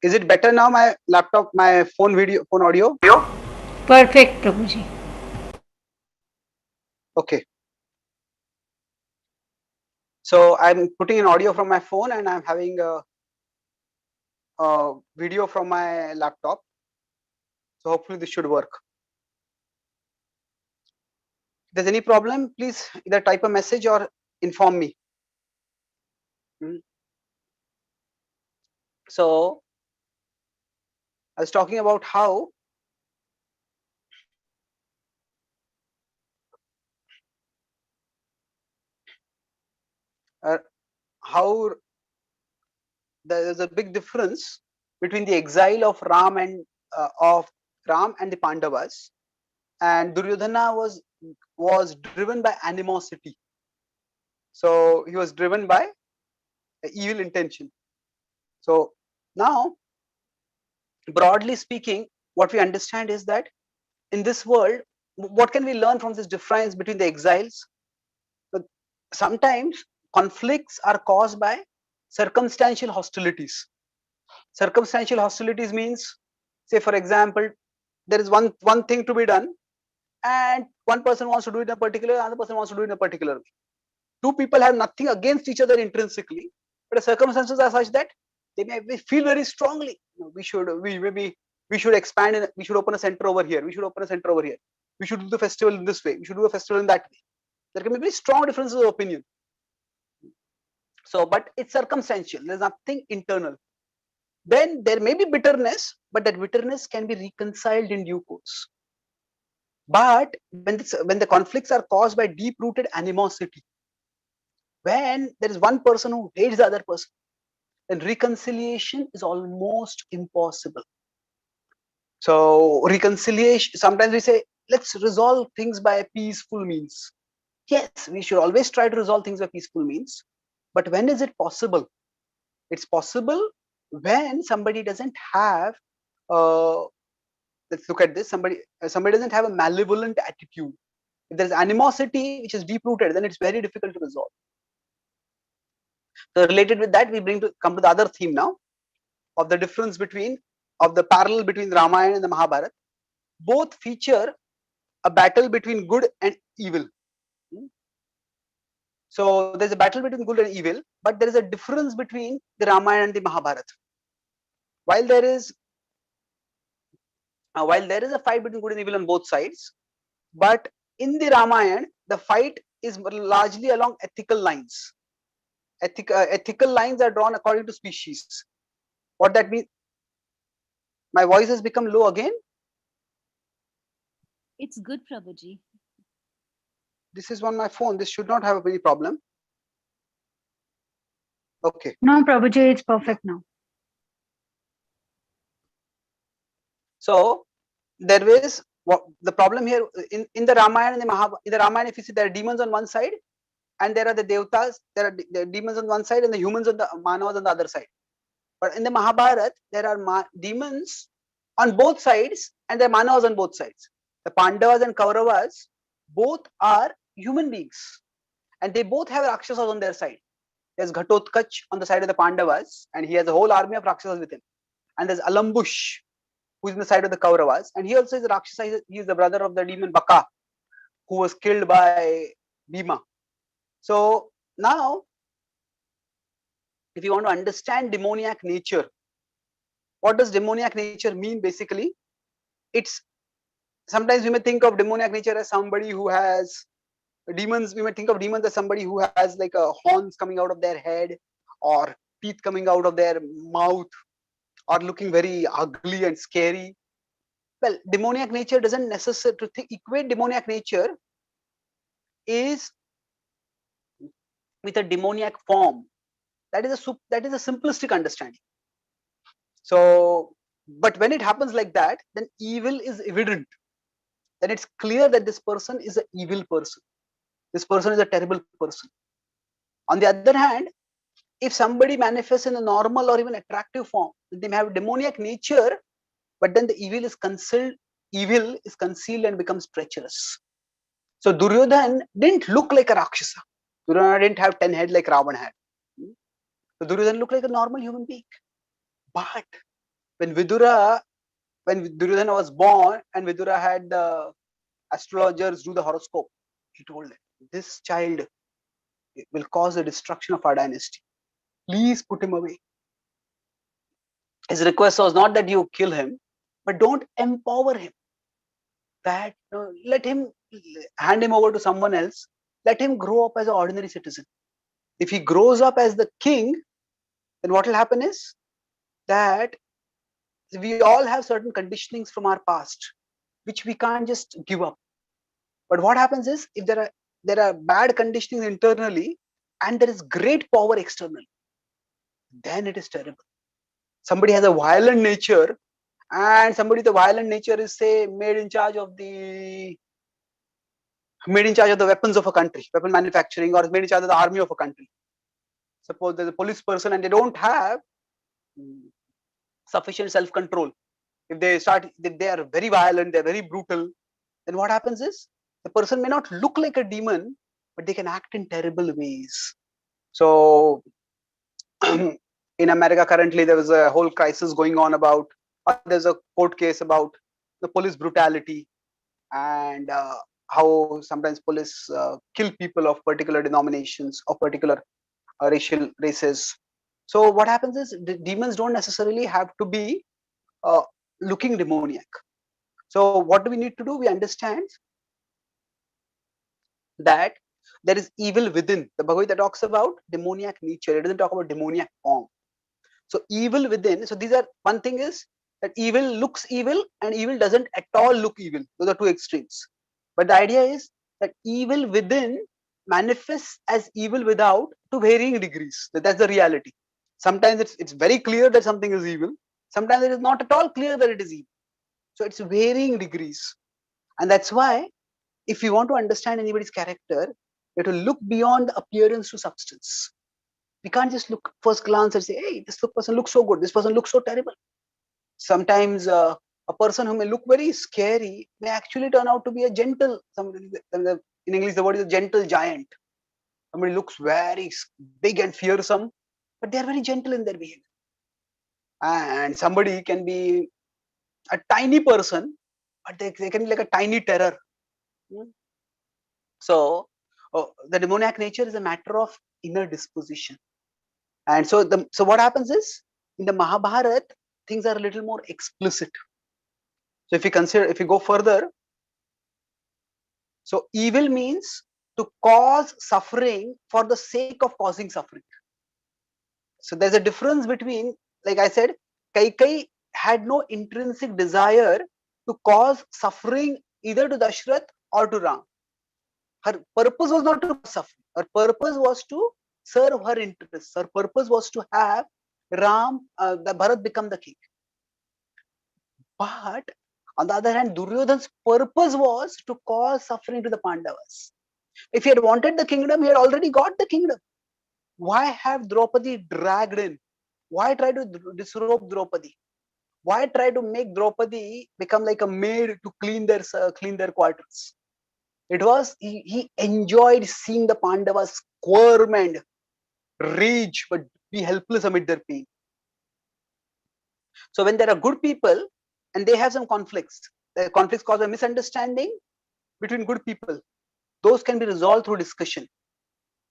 S13: Is it better now? My laptop, my phone audio.
S14: Perfect, Prabhuji.
S13: Okay. So I'm putting an audio from my phone, and I'm having a video from my laptop. So hopefully this should work. If there's any problem, please either type a message or inform me. So I was talking about how there is a big difference between the exile of Ram and the Pandavas, and Duryodhana was driven by animosity. So he was driven by evil intention. So now, broadly speaking, what we understand is that in this world, what can we learn from this difference between the exiles? But sometimes conflicts are caused by circumstantial hostilities. Circumstantial hostilities means, say for example, there is one thing to be done, and one person wants to do it in a particular, another person wants to do it in a particular way. Two people have nothing against each other intrinsically, but the circumstances are such that they may feel very strongly, we should expand and we should open a center over here, we should open a center over here, we should do the festival in this way, we should do a festival in that way. There can be very strong differences of opinion. So, but it's circumstantial, there's nothing internal. Then there may be bitterness, but that bitterness can be reconciled in due course. But when the conflicts are caused by deep-rooted animosity, when there is one person who hates the other person, then reconciliation is almost impossible. So reconciliation, sometimes we say, let's resolve things by peaceful means. Yes, we should always try to resolve things by peaceful means. But when is it possible? It's possible when somebody doesn't have, let's look at this, somebody doesn't have a malevolent attitude. If there's animosity which is deep-rooted, then it's very difficult to resolve. So related with that, we come to the other theme now of the difference of the parallel between the Ramayana and the Mahabharata. Both feature a battle between good and evil. So there's a battle between good and evil, but there is a difference between the Ramayana and the Mahabharata. While there is a fight between good and evil on both sides, but in the Ramayana, the fight is largely along ethical lines. Ethical lines are drawn according to species. What that means? My voice has become low again.
S15: It's good, Prabhuji.
S13: This is on my phone. This should not have any problem. Okay.
S2: No, Prabhuji, it's perfect now.
S13: So there is the problem here in the Ramayana and the Mahabharata. In the Ramayana, if you see, there are demons on one side, and there are the Devatas. There are the demons on one side, and the humans on the Manavas on the other side. But in the Mahabharata, there are demons on both sides, and there are Manavas on both sides. The Pandavas and Kauravas both are human beings, and they both have Rakshasas on their side. There's Ghatotkach on the side of the Pandavas, and he has a whole army of Rakshasas with him. And there's Alambush, who is on the side of the Kauravas, and he also is a Rakshasa. He is the brother of the demon Baka, who was killed by Bhima. So now, if you want to understand demoniac nature, what does demoniac nature mean basically? It's sometimes we may think of demoniac nature as somebody who has demons. We may think of demons as somebody who has like horns coming out of their head, or teeth coming out of their mouth, or looking very ugly and scary. Well, demoniac nature doesn't necessarily equate demoniac nature is with a demoniac form. That is a simplistic understanding. So, but when it happens like that, then evil is evident. Then it's clear that this person is an evil person. This person is a terrible person. On the other hand, if somebody manifests in a normal or even attractive form, they may have demoniac nature, but then the evil is concealed and becomes treacherous. So Duryodhan didn't look like a Rakshasa. Duryodhan didn't have 10 heads like Ravan had. So Duryodhan looked like a normal human being. But when Duryodhana was born and Vidura had the astrologers do the horoscope, he told them, this child will cause the destruction of our dynasty. Please put him away. His request was not that you kill him, but don't empower him. That let him, hand him over to someone else. Let him grow up as an ordinary citizen. If he grows up as the king, then what will happen is that we all have certain conditionings from our past, which we can't just give up. But what happens is, if there are bad conditionings internally and there is great power externally, then it is terrible. Somebody has a violent nature, and somebody with a violent nature is, say, made in charge of the weapons of a country, weapon manufacturing, or is made in charge of the army of a country. Suppose there's a police person and they don't have sufficient self-control. if they are very violent, they're very brutal, then what happens is the person may not look like a demon, but they can act in terrible ways. So in America currently there is a whole crisis going on about, or there's a court case about the police brutality, and how sometimes police kill people of particular denominations, of particular races. So what happens is the demons don't necessarily have to be looking demoniac. So what do we need to do? We understand that there is evil within. The Bhagavad Gita talks about demoniac nature. It doesn't talk about demoniac form. So evil within. So these are, one thing is that evil looks evil and evil doesn't at all look evil. Those are two extremes. But the idea is that evil within manifests as evil without to varying degrees. That's the reality. Sometimes it's very clear that something is evil. Sometimes it is not at all clear that it is evil. So it's varying degrees. And that's why if you want to understand anybody's character, you have to look beyond the appearance to substance. We can't just look first glance and say, hey, this person looks so good, this person looks so terrible. Sometimes a person who may look very scary may actually turn out to be a gentle, in English the word is a gentle giant. Somebody looks very big and fearsome, but they are very gentle in their behavior. And somebody can be a tiny person, but they can be like a tiny terror. So the demoniac nature is a matter of inner disposition. And so what happens is in the Mahabharata things are a little more explicit. So if you go further, so evil means to cause suffering for the sake of causing suffering. So there's a difference between, like I said, Kaikai had no intrinsic desire to cause suffering either to Dashrath or to Ram. Her purpose was not to suffer. Her purpose was to serve her interests. Her purpose was to have the Bharat become the king. But on the other hand, Duryodhana's purpose was to cause suffering to the Pandavas. If he had wanted the kingdom, he had already got the kingdom. Why have Draupadi dragged in? Why try to disrobe Draupadi? Why try to make Draupadi become like a maid to clean their quarters? It was he enjoyed seeing the Pandavas squirm and rage, but be helpless amid their pain. So when there are good people and they have some conflicts, the conflicts cause a misunderstanding between good people. Those can be resolved through discussion.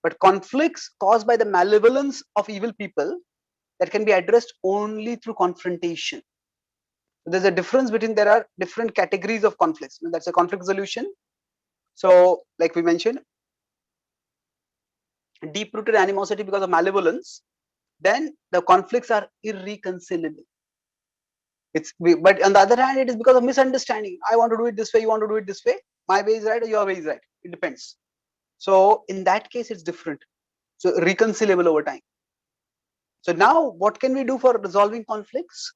S13: But conflicts caused by the malevolence of evil people, that can be addressed only through confrontation. So there's a difference between, there are different categories of conflicts. That's a conflict resolution. So like we mentioned, deep-rooted animosity because of malevolence, then the conflicts are irreconcilable. But on the other hand, it is because of misunderstanding. I want to do it this way, you want to do it this way. My way is right or your way is right. It depends. So in that case, it's different. So reconcilable over time. So now what can we do for resolving conflicts?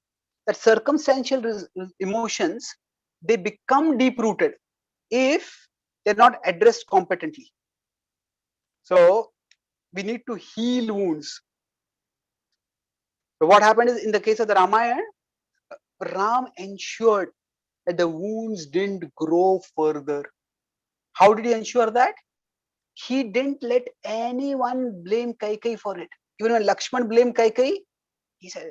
S13: That circumstantial emotions, they become deep-rooted if they're not addressed competently. So we need to heal wounds. So what happened is, in the case of the Ramayana, Ram ensured that the wounds didn't grow further. How did he ensure that? He didn't let anyone blame Kaikai for it. Even when Lakshman blamed Kaikai, he said,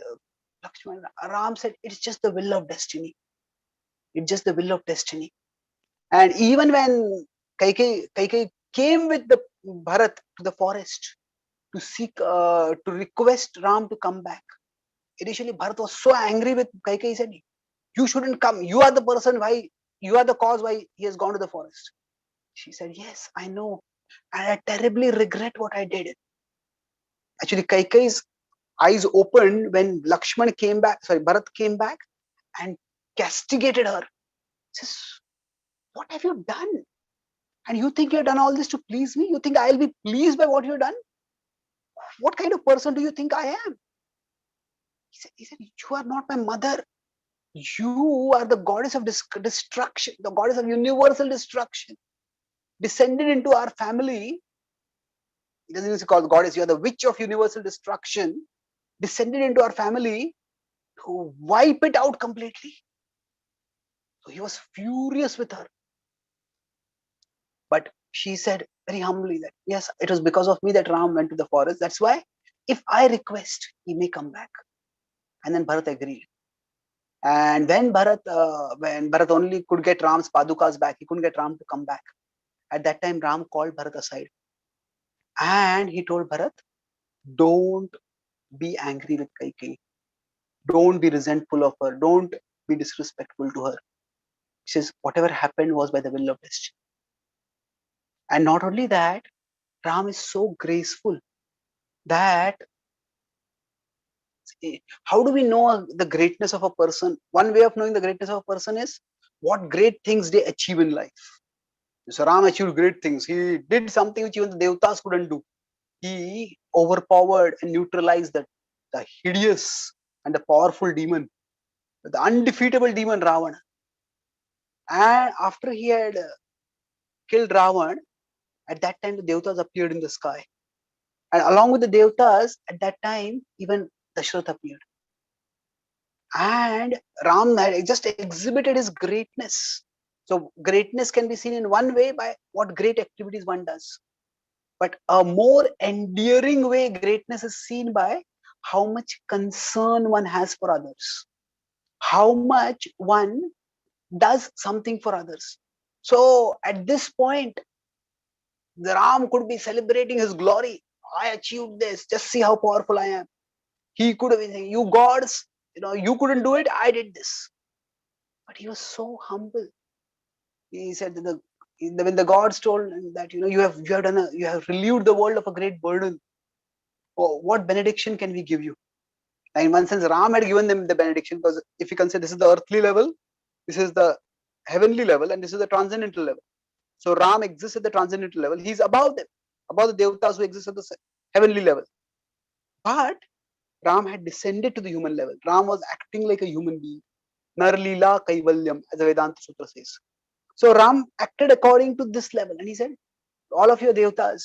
S13: Ram said, it's just the will of destiny. It's just the will of destiny. And even when Kaikai came with the Bharat to the forest to seek, to request Ram to come back, initially Bharat was so angry with Kaikai. He said, you shouldn't come. You are the person why, you are the cause why he has gone to the forest. She said, yes, I know. And I terribly regret what I did. Actually, Kaikai's eyes opened when Lakshman came back, Bharat came back and castigated her. Says, what have you done? And you think you have done all this to please me? You think I'll be pleased by what you've done? What kind of person do you think I am? He said, you are not my mother. You are the goddess of destruction, the goddess of universal destruction. Descended into our family. It doesn't even call goddess, you are the witch of universal destruction. Descended into our family to wipe it out completely. So he was furious with her. But she said very humbly that, yes, it was because of me that Ram went to the forest. That's why if I request, he may come back. And then Bharat agreed. And when Bharat only could get Ram's padukas back, he couldn't get Ram to come back. At that time, Ram called Bharat aside. And he told Bharat, don't be angry with Kaikeyi. Don't be resentful of her. Don't be disrespectful to her. He says, whatever happened was by the will of destiny. And not only that, Ram is so graceful that how do we know the greatness of a person? One way of knowing the greatness of a person is what great things they achieve in life. So Ram achieved great things. He did something which even the Devatas couldn't do. He overpowered and neutralized the hideous and the powerful demon, the undefeatable demon Ravana. And after he had killed Ravan, at that time the Devatas appeared in the sky. And along with the Devatas, at that time, even Dashrath appeared. And Ram had just exhibited his greatness. So greatness can be seen in one way by what great activities one does. But a more endearing way greatness is seen by how much concern one has for others, how much one does something for others. So at this point, the Ram could be celebrating his glory. I achieved this. Just see how powerful I am. He could have been saying, you gods, you couldn't do it. I did this. But he was so humble. He said that when the gods told him that you have relieved the world of a great burden. Oh, what benediction can we give you? Now, in one sense, Ram had given them the benediction, because if you consider this is the earthly level, this is the heavenly level, and this is the transcendental level. So Ram exists at the transcendental level. He's above them, above the Devatas who exist at the heavenly level. But Ram had descended to the human level. Ram was acting like a human being. Nar-Lila Kaivalyam, as the Vedanta Sutra says. So Ram acted according to this level, and he said, all of your Devatas.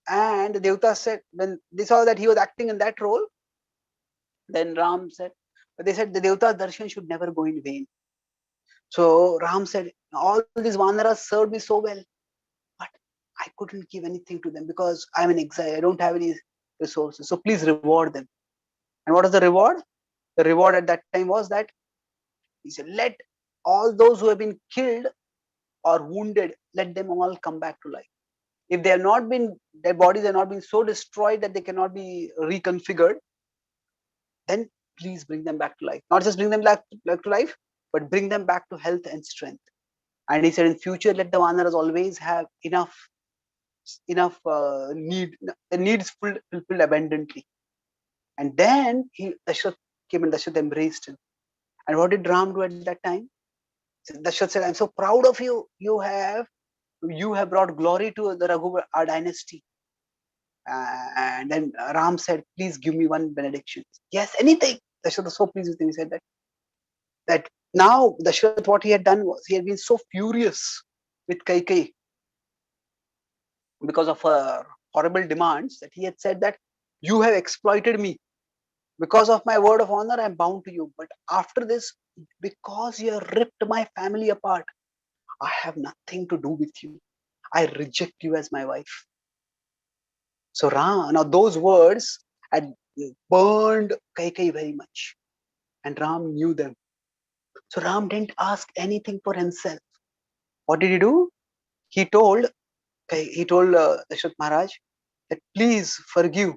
S13: And the Devatas said, when they saw that he was acting in that role, then Ram said, they said the Devatas darshan should never go in vain. So Ram said, all these Vanaras served me so well, but I couldn't give anything to them because I'm in exile. I don't have any resources. So please reward them. And what was the reward? The reward at that time was that he said, let all those who have been killed or wounded, let them all come back to life. If they have not been, their bodies have not been so destroyed that they cannot be reconfigured, then please bring them back to life. Not just bring them back to life, but bring them back to health and strength. And he said, in future, let the Vanaras always have enough needs fulfilled abundantly. And then Dashrath came and Dashrath embraced him. And what did Ram do at that time? Dashrath said, I'm so proud of you. You have brought glory to the our dynasty. And then Ram said, please give me one benediction. Yes, anything. Dashrath was so pleased with him. He said that now Dashrath, what he had done was he had been so furious with Kaikeyi because of her horrible demands that he had said that you have exploited me. Because of my word of honor, I'm bound to you. But after this, because you have ripped my family apart, I have nothing to do with you. I reject you as my wife. So Ram, now those words had burned Kaikeyi very much. And Ram knew them. So Ram didn't ask anything for himself. What did he do? He told Dashrath Maharaj that please forgive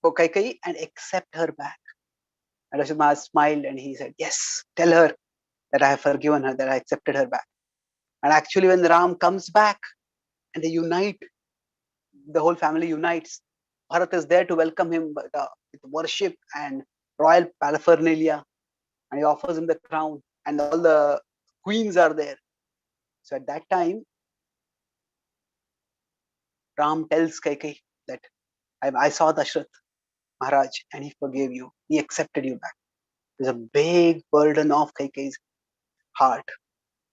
S13: Kaikeyi and accept her back. And Dashrath Maharaj smiled and he said, yes, tell her that I have forgiven her, that I accepted her back. And actually when Ram comes back and they unite, the whole family unites, Bharat is there to welcome him with worship and royal paraphernalia, and he offers him the crown and all the queens are there. So at that time, Ram tells Kaikeyi that I saw Dashrath Maharaj and he forgave you. He accepted you back. There's a big burden off Kaikeyi's heart.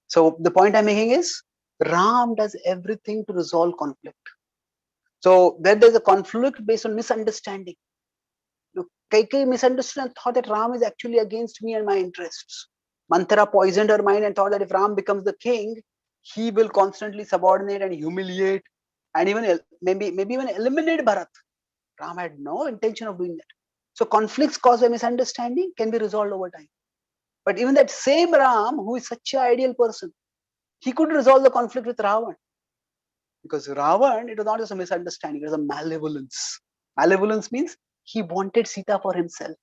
S13: So the point I'm making is Ram does everything to resolve conflict. So where there's a conflict based on misunderstanding, look, Kaikeyi misunderstood and thought that Ram is actually against me and my interests. Manthara poisoned her mind and thought that if Ram becomes the king, he will constantly subordinate and humiliate and even maybe even eliminate Bharat. Ram had no intention of doing that. So conflicts caused by misunderstanding can be resolved over time. But even that same Ram, who is such an ideal person, he could resolve the conflict with Ravan. Because Ravan, it was not just a misunderstanding, it was a malevolence. Malevolence means he wanted Sita for himself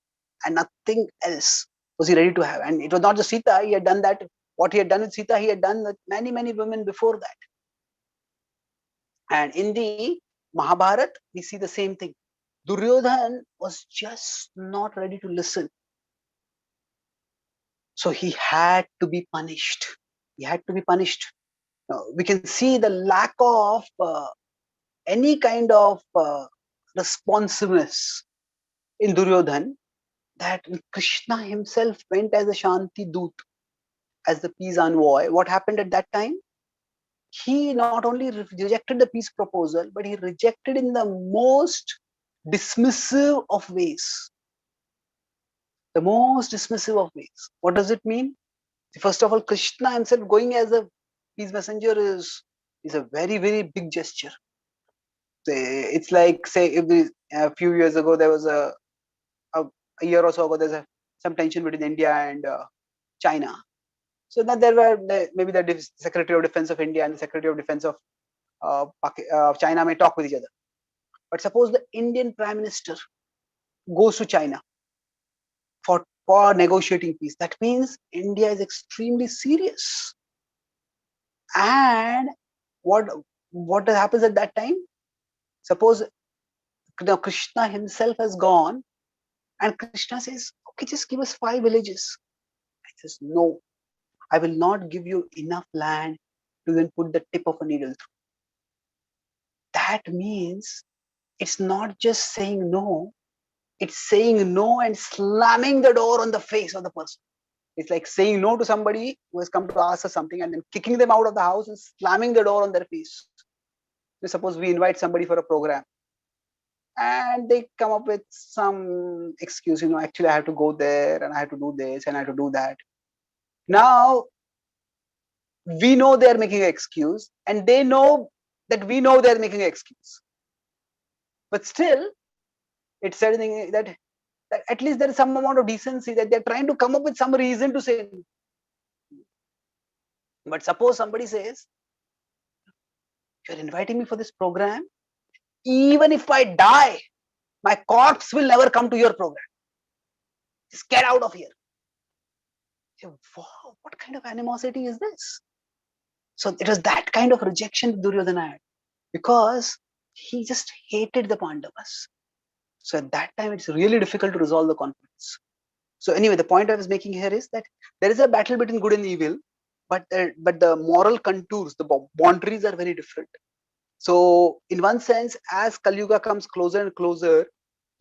S13: and nothing else was he ready to have. And it was not just Sita, he had done that. What he had done with Sita, he had done with many, many women before that. And in the Mahabharata, we see the same thing. Duryodhan was just not ready to listen. So he had to be punished. He had to be punished. Now, we can see the lack of any kind of responsiveness in Duryodhan, that Krishna himself went as a Shanti Doot, as the peace envoy. What happened at that time? He not only rejected the peace proposal, but he rejected in the most dismissive of ways. The most dismissive of ways. What does it mean? First of all, Krishna himself going as a peace messenger is a very, very big gesture. It's like, say, if a few years ago there was a year or so ago, there's some tension between India and China. So that there were maybe the Secretary of Defense of India and the Secretary of Defense of China may talk with each other. But suppose the Indian Prime Minister goes to China for negotiating peace. That means India is extremely serious. And what happens at that time? Suppose now Krishna himself has gone, and Krishna says, okay, just give us 5 villages. I says, no, I will not give you enough land to then put the tip of a needle through. That means it's not just saying no, it's saying no and slamming the door on the face of the person. It's like saying no to somebody who has come to ask us something and then kicking them out of the house and slamming the door on their face. So suppose we invite somebody for a program and they come up with some excuse, actually I have to go there and I have to do this and I have to do that. Now, we know they are making an excuse and they know that we know they are making an excuse. But still, it's certain that at least there is some amount of decency that they're trying to come up with some reason to say no. But suppose somebody says, you're inviting me for this program, even if I die, my corpse will never come to your program. Just get out of here. Wow, what kind of animosity is this? So it was that kind of rejection Duryodhana had, because he just hated the Pandavas. So at that time, it's really difficult to resolve the conflicts. So anyway, the point I was making here is that there is a battle between good and evil, but the moral contours, the boundaries are very different. So in one sense, as Kali Yuga comes closer and closer,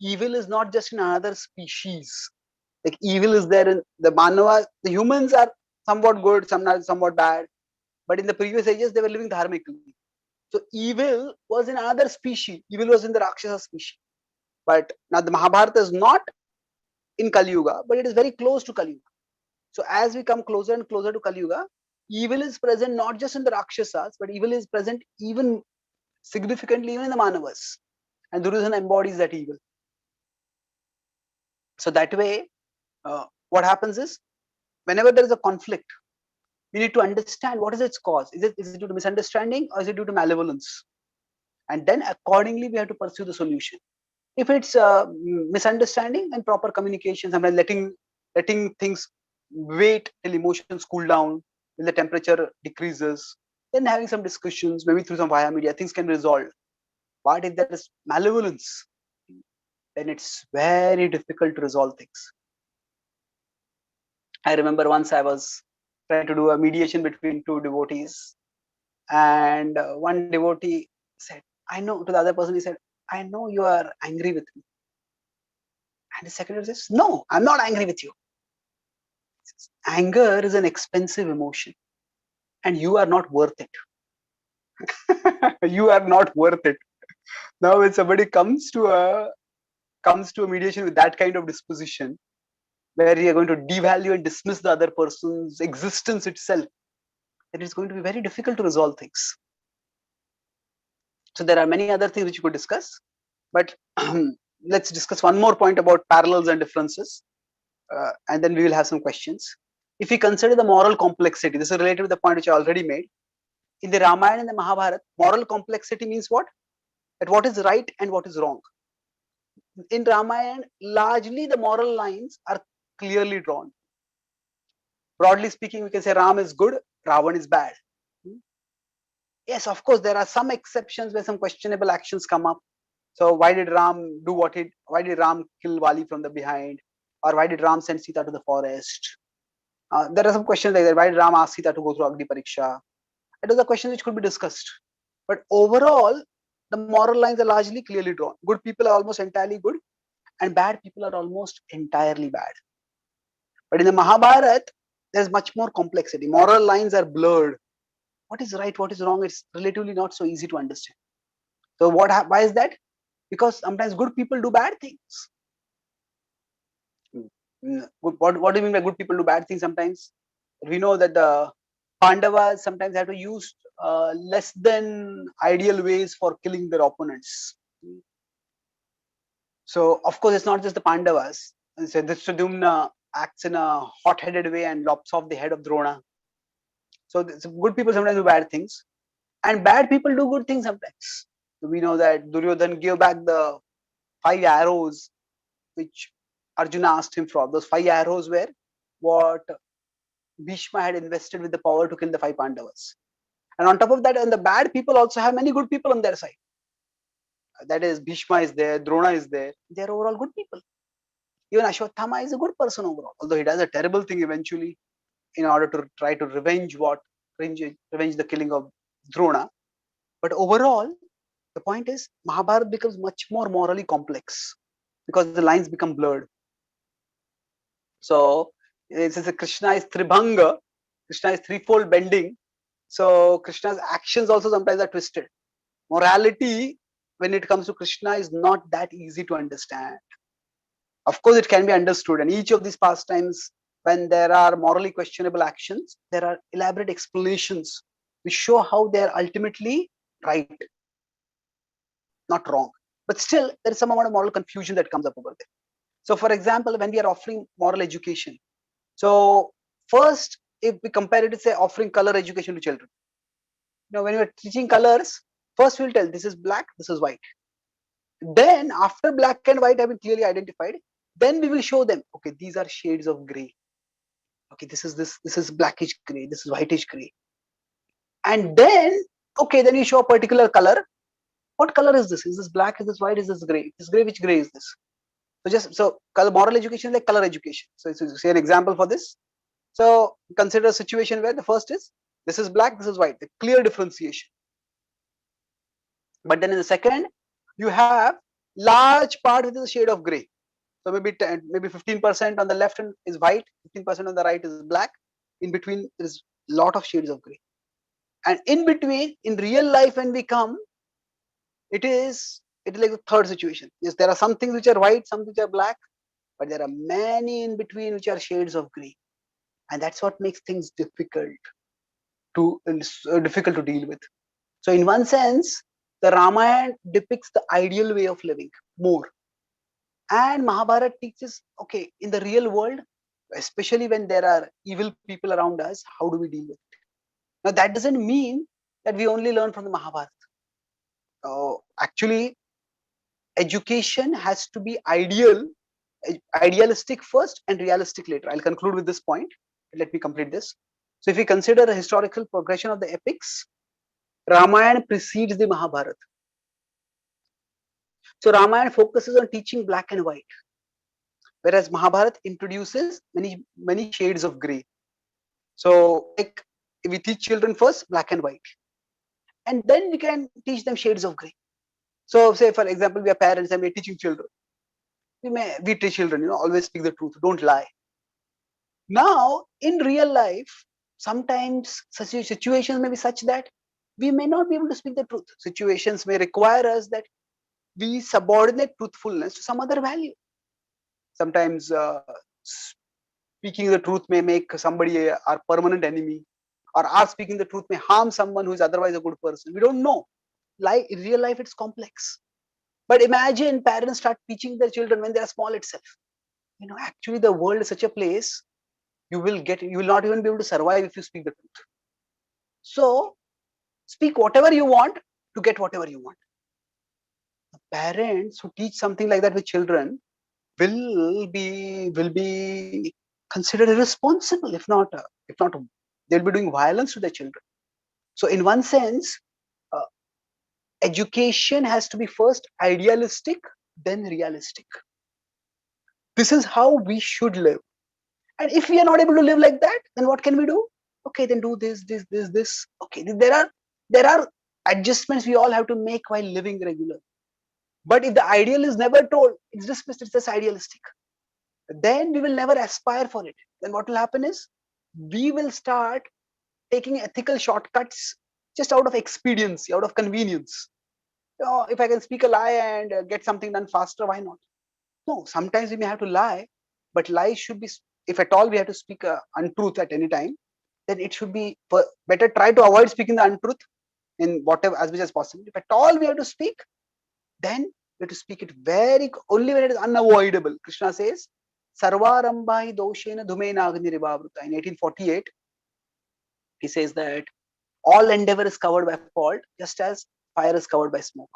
S13: evil is not just in another species. Like evil is there in the Manava, the humans are somewhat good, somewhat bad. But in the previous ages, they were living dharmically. So evil was in another species. Evil was in the Rakshasa species. But now the Mahabharata is not in Kali Yuga, but it is very close to Kali Yuga. So as we come closer and closer to Kali Yuga, evil is present not just in the Rakshasas, but evil is present even significantly even in the Manavas. And Duryodhana embodies that evil. So that way, what happens is, whenever there is a conflict, we need to understand what is its cause. Is it due to misunderstanding or is it due to malevolence? And then accordingly, we have to pursue the solution. If it's misunderstanding, then proper communication, sometimes letting things wait till emotions cool down, till the temperature decreases, then having some discussions, maybe through some via media, things can be resolved. But if there is malevolence, then it's very difficult to resolve things. I remember once I was trying to do a mediation between 2 devotees, and one devotee said, I know, to the other person, he said, I know you are angry with me. And the secretary says, no, I'm not angry with you. Anger is an expensive emotion and you are not worth it. You are not worth it. Now when somebody comes to comes to a mediation with that kind of disposition, where you are going to devalue and dismiss the other person's existence itself, then it's going to be very difficult to resolve things. So there are many other things which you could discuss, but let's discuss one more point about parallels and differences, and then we will have some questions. If we consider the moral complexity, this is related to the point which I already made. In the Ramayana and the Mahabharata, moral complexity means what? That what is right and what is wrong. In Ramayana, largely the moral lines are clearly drawn. Broadly speaking, we can say Ram is good, Ravan is bad. Yes, of course, there are some exceptions where some questionable actions come up. So why did Ram do what he? Why did Ram kill Wali from the behind? Or why did Ram send Sita to the forest? There are some questions like that. Why did Ram ask Sita to go through Agni Pariksha? Those are questions which could be discussed. But overall, the moral lines are largely clearly drawn. Good people are almost entirely good, and bad people are almost entirely bad. But in the Mahabharata, there's much more complexity. Moral lines are blurred. What is right, what is wrong, it's relatively not so easy to understand. So why is that? Because sometimes good people do bad things. What do you mean by good people do bad things sometimes? We know that the Pandavas sometimes have to use less than ideal ways for killing their opponents. So of course it's not just the Pandavas. So Dhristadyumna acts in a hot-headed way and lops off the head of Drona. So good people sometimes do bad things, and bad people do good things sometimes. So we know that Duryodhan gave back the 5 arrows which Arjuna asked him for. Those 5 arrows were what Bhishma had invested with the power to kill the 5 Pandavas. And on top of that, and the bad people also have many good people on their side. That is, Bhishma is there, Drona is there. They are overall good people. Even Ashwatthama is a good person overall, although he does a terrible thing eventually in order to try to revenge the killing of Drona. But overall, the point is Mahabharata becomes much more morally complex because the lines become blurred. So since Krishna is Tribhanga, Krishna is threefold bending. So Krishna's actions also sometimes are twisted. Morality, when it comes to Krishna, is not that easy to understand. Of course, it can be understood, and each of these pastimes, when there are morally questionable actions, there are elaborate explanations which show how they are ultimately right, not wrong. But still, there is some amount of moral confusion that comes up over there. So, for example, when we are offering moral education, so first, if we compare it to say offering color education to children, when we are teaching colors, first we'll tell this is black, this is white. Then, after black and white have been clearly identified, then we will show them, okay, these are shades of gray. Okay, this is blackish gray, this is whitish gray. And then, okay, then you show a particular color. What color is this? Is this black? Is this white? Is this gray? This gray, which gray is this? So moral education is like color education. So say an example for this. So consider a situation where the first is this is black, this is white, the clear differentiation. But then in the second, you have large part which is a shade of gray. So maybe 15% on the left is white, 15% on the right is black. In between, there is a lot of shades of gray. And in between, in real life, when we come, it is like the third situation. Yes, there are some things which are white, some which are black, but there are many in between which are shades of gray, and that's what makes things difficult to deal with. So, in one sense, the Ramayana depicts the ideal way of living more, and Mahabharata teaches, okay, in the real world, especially when there are evil people around us, how do we deal with it? Now, that doesn't mean that we only learn from the Mahabharata. Actually, education has to be idealistic first and realistic later. I'll conclude with this point. Let me complete this. So if we consider the historical progression of the epics, Ramayana precedes the Mahabharata. So Ramayana focuses on teaching black and white, whereas Mahabharata introduces many shades of gray. So like if we teach children first black and white, and then we can teach them shades of gray. So say for example, we are parents and we are teaching children. We teach children, always speak the truth, don't lie. Now, in real life, sometimes such situations may be such that we may not be able to speak the truth. Situations may require us that we subordinate truthfulness to some other value. Sometimes speaking the truth may make somebody our permanent enemy, or our speaking the truth may harm someone who is otherwise a good person. We don't know. Like in real life, it's complex. But imagine parents start teaching their children when they are small itself. Actually the world is such a place, you will not even be able to survive if you speak the truth. So speak whatever you want to get whatever you want. The parents who teach something like that with children will be considered irresponsible, if not they'll be doing violence to their children. So in one sense, education has to be first idealistic, then realistic. This is how we should live. And if we are not able to live like that, then what can we do? Okay, then do this. Okay, there are adjustments we all have to make while living regular. But if the ideal is never told, it's dismissed, it's just idealistic, then we will never aspire for it. Then what will happen is we will start taking ethical shortcuts just out of expediency, out of convenience. If I can speak a lie and get something done faster, why not? No, sometimes we may have to lie, but lies should be, if at all we have to speak untruth at any time, then it should be better try to avoid speaking the untruth in whatever, as much as possible. If at all we have to speak, then we have to speak it only when it is unavoidable. Krishna says, Sarvarambha doshena dhumena agniribhavruta. In 1848, he says that all endeavor is covered by fault, just as fire is covered by smoke.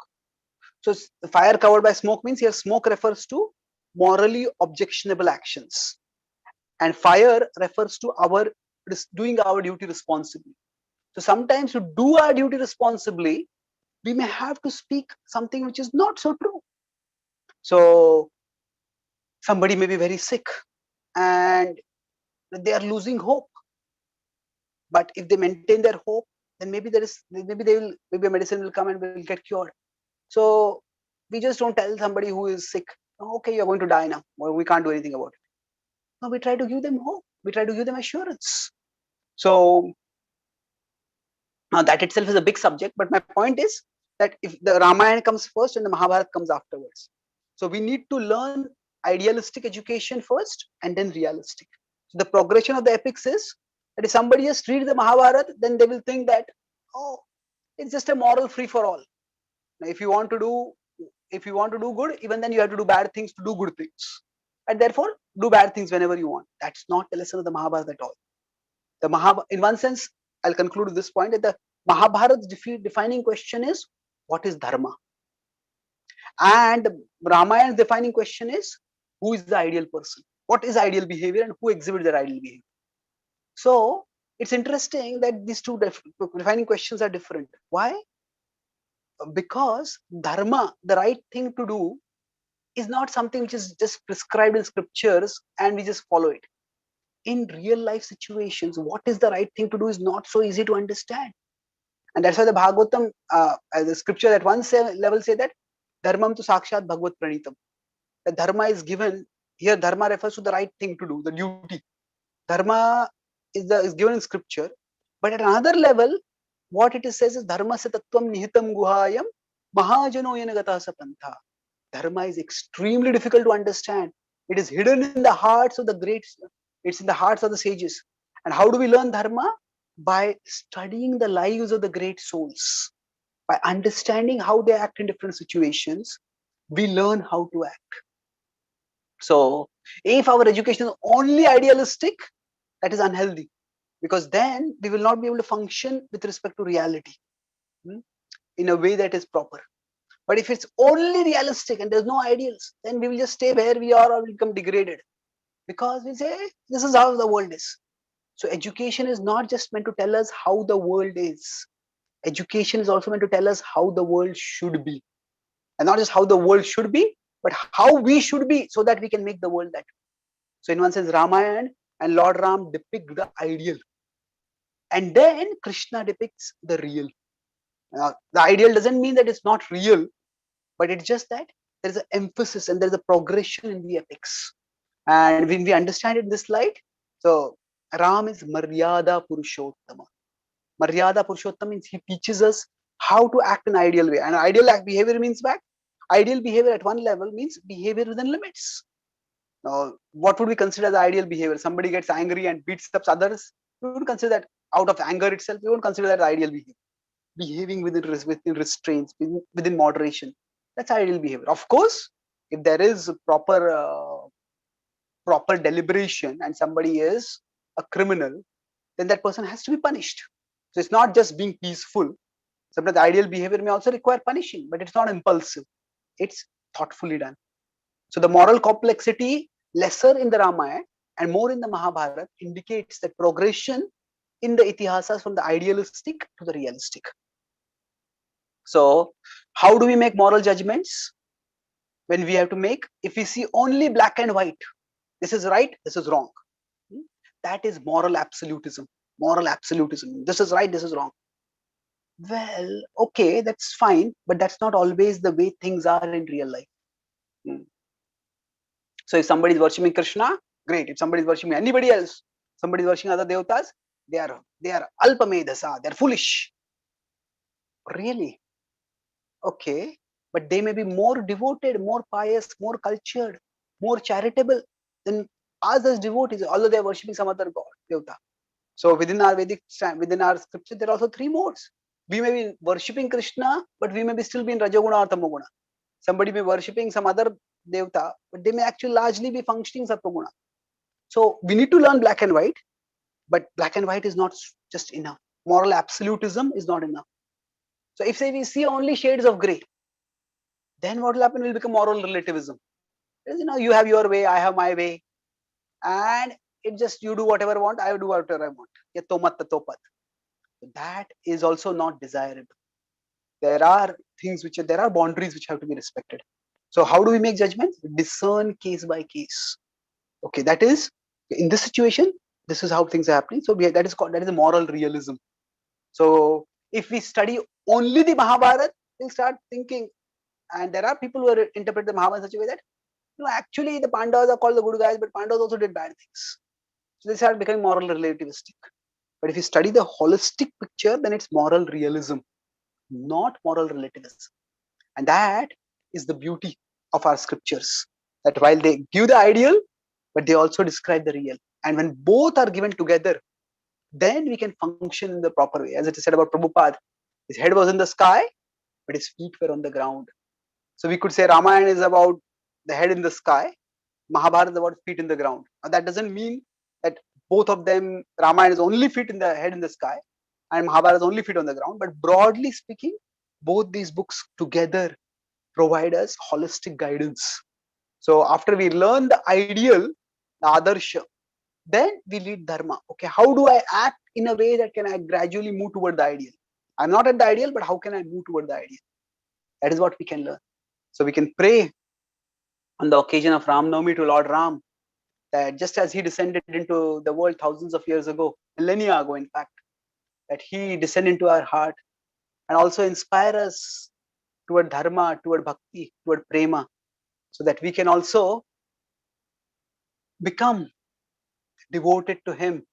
S13: So the fire covered by smoke means here smoke refers to morally objectionable actions, and fire refers to our doing our duty responsibly. So sometimes to do our duty responsibly, we may have to speak something which is not so true. So somebody may be very sick and they are losing hope, but if they maintain their hope, then maybe maybe a medicine will come and will get cured. So we just don't tell somebody who is sick, okay, you're going to die now, or we can't do anything about it. No, we try to give them hope, we try to give them assurance. So now that itself is a big subject, but my point is that if the Ramayana comes first and the Mahabharata comes afterwards, so we need to learn idealistic education first and then realistic. So the progression of the epics is that if somebody just reads the Mahabharata, then they will think that, oh, it's just a moral free for all. Now, if you want to do good, even then you have to do bad things to do good things, and therefore do bad things whenever you want. That's not the lesson of the Mahabharata at all. In one sense, I'll conclude with this point, that the Mahabharata's defining question is, what is dharma? And Ramayan's defining question is, who is the ideal person? What is ideal behavior and who exhibits their ideal behavior? So it's interesting that these two defining questions are different. Why? Because dharma, the right thing to do, is not something which is just prescribed in scriptures and we just follow it. In real life situations, what is the right thing to do is not so easy to understand. And that's why the Bhagavatam, as a scripture at one level say that dharmam tu sakshat bhagavad pranitam. The dharma is given, here dharma refers to the right thing to do, the duty. Dharma is given in scripture, but at another level, what it says is dharma se tattvam nihitam guhayam mahajano yanagata sapantha. Dharma is extremely difficult to understand. It is hidden in the hearts of the greats. It's in the hearts of the sages. And how do we learn dharma? By studying the lives of the great souls. By understanding how they act in different situations, we learn how to act. So if our education is only idealistic, that is unhealthy, because then we will not be able to function with respect to reality in a way that is proper. But if it's only realistic and there's no ideals, then we will just stay where we are or we become degraded, because we say this is how the world is. So education is not just meant to tell us how the world is. Education is also meant to tell us how the world should be. And not just how the world should be, but how we should be, so that we can make the world better. So in one sense, Ramayana and Lord Ram depict the ideal. And then Krishna depicts the real. The ideal doesn't mean that it's not real, but it's just that there's an emphasis and there's a progression in the epics. And when we understand it in this light, so Ram is Maryada Purushottama. Maryada Purushottama means he teaches us how to act in an ideal way. And ideal act behavior means back Ideal behavior at one level means behavior within limits. Now, what would we consider as ideal behavior? Somebody gets angry and beats up others. We wouldn't consider that out of anger itself. We won't consider that ideal behavior. Behaving within restraints, within moderation. That's ideal behavior. Of course, if there is proper deliberation and somebody is a criminal, then that person has to be punished. So it's not just being peaceful. Sometimes ideal behavior may also require punishing, but it's not impulsive. It's thoughtfully done. So the moral complexity, lesser in the Ramayana and more in the Mahabharata, indicates that progression in the itihasas from the idealistic to the realistic. So how do we make moral judgments? When we have to make, if we see only black and white, this is right, this is wrong. That is moral absolutism. Moral absolutism. This is right, this is wrong. Well, okay, that's fine, but that's not always the way things are in real life. So if somebody is worshipping Krishna, great. If somebody is worshipping anybody else, somebody is worshipping other devatas, they are alpamedhasa, they're foolish. Really? Okay, but they may be more devoted, more pious, more cultured, more charitable than us as devotees, although they are worshipping some other god, devata. So within our Vedic, within our scripture, there are also three modes. We may be worshipping Krishna, but we may be still be in Rajoguna or Tamoguna. Somebody may be worshipping some other devata, but they may actually largely be functioning Sattva-guna. So we need to learn black and white, but black and white is not just enough. Moral absolutism is not enough. So if say we see only shades of grey, then what will happen will become moral relativism. Because, you have your way, I have my way, and it just you do whatever I want, I do whatever I want. That is also not desirable. There are there are boundaries which have to be respected. So how do we make judgments? Discern case by case. Okay, that is in this situation, this is how things are happening. So that is a moral realism. So if we study only the Mahabharata, we'll start thinking, and there are people who interpret the Mahabharata in such a way that actually the Pandavas are called the good guys, but Pandavas also did bad things. So they start becoming moral relativistic. But if you study the holistic picture, then it's moral realism, not moral relativism. And that is the beauty of our scriptures. That while they give the ideal, but they also describe the real. And when both are given together, then we can function in the proper way. As it is said about Prabhupada, his head was in the sky, but his feet were on the ground. So we could say Ramayana is about the head in the sky, Mahabharata is about feet in the ground. Now that doesn't mean that both of them, Ramayana is only feet in the head in the sky, and Mahabharata is only feet on the ground. But broadly speaking, both these books together provide us holistic guidance. So after we learn the ideal, the adarsha, then we lead dharma. Okay, how do I act in a way that can I gradually move toward the ideal? I'm not at the ideal, but how can I move toward the ideal? That is what we can learn. So we can pray on the occasion of Ram Navami to Lord Ram, that just as he descended into the world thousands of years ago, millennia ago in fact, that he descend into our heart and also inspire us toward dharma, toward bhakti, toward prema, so that we can also become devoted to him.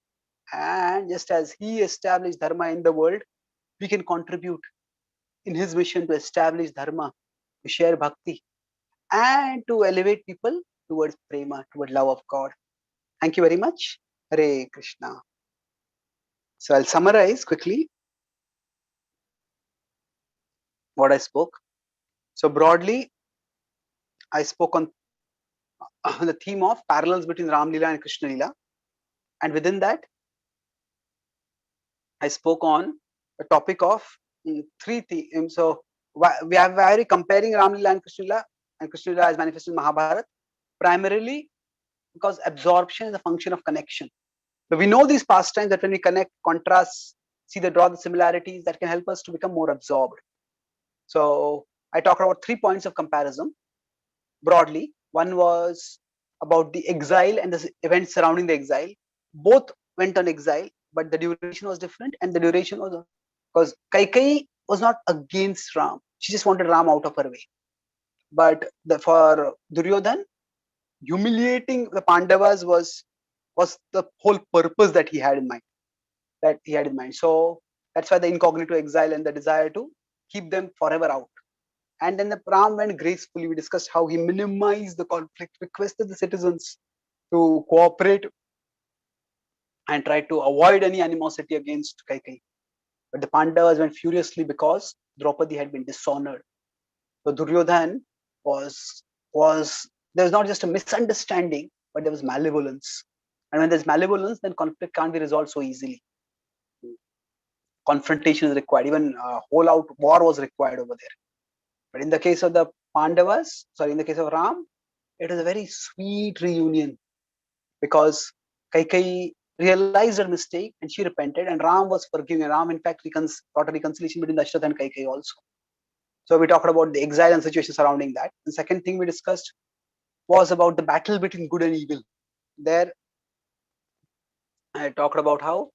S13: And just as he established dharma in the world, we can contribute in his mission to establish dharma, to share bhakti, and to elevate people towards prema, toward love of God. Thank you very much. Hare Krishna. So I'll summarize quickly what I spoke. So broadly, I spoke on the theme of parallels between Ram-Lila and Krishna-Lila. And within that, I spoke on the topic of three themes. So we are very comparing Ram-Lila and Krishna-Lila as manifested in Mahabharata, primarily because absorption is a function of connection. So we know these pastimes that when we connect, contrast, draw the similarities, that can help us to become more absorbed. So I talked about 3 points of comparison broadly. One was about the exile and the events surrounding the exile. Both went on exile, but the duration was different, and the duration was because Kaikeyi was not against Ram. She just wanted Ram out of her way. But for Duryodhan, humiliating the Pandavas was the whole purpose that he had in mind. So that's why the incognito exile and the desire to keep them forever out. And then the Ram went gracefully. We discussed how he minimized the conflict, requested the citizens to cooperate and tried to avoid any animosity against Kaikeyi. But the Pandavas went furiously because Draupadi had been dishonored. So Duryodhan was there's not just a misunderstanding, but there was malevolence. And when there's malevolence, then conflict can't be resolved so easily. Confrontation is required. Even whole out war was required over there. But in the case of the Pandavas, in the case of Ram, it is a very sweet reunion because Kaikeyi realized her mistake and she repented, and Ram was forgiving. Ram, in fact, brought a reconciliation between Dashrath and Kaikeyi also. So we talked about the exile and situation surrounding that. The second thing we discussed was about the battle between good and evil. There, I talked about how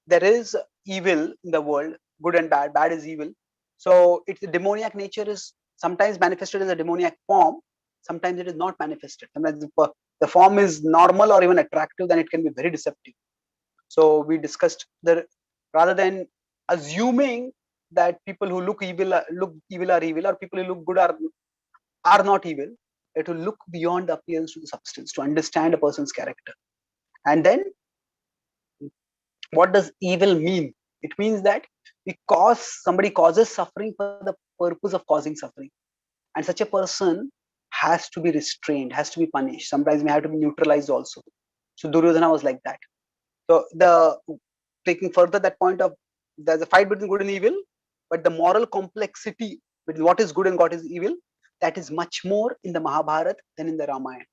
S13: there is evil in the world, good and bad. Bad is evil. So it's the demoniac nature is sometimes manifested as a demoniac form. Sometimes it is not manifested. Sometimes the form is normal or even attractive, then it can be very deceptive. So we discussed that rather than assuming that people who look evil are evil, or people who look good are not evil, it will look beyond the appearance to the substance to understand a person's character. And then what does evil mean? It means that somebody causes suffering for the purpose of causing suffering, and such a person has to be restrained, has to be punished. Sometimes may have to be neutralized also. So Duryodhana was like that. So taking further that point of there's a fight between good and evil, but the moral complexity between what is good and what is evil, that is much more in the Mahabharata than in the Ramayana.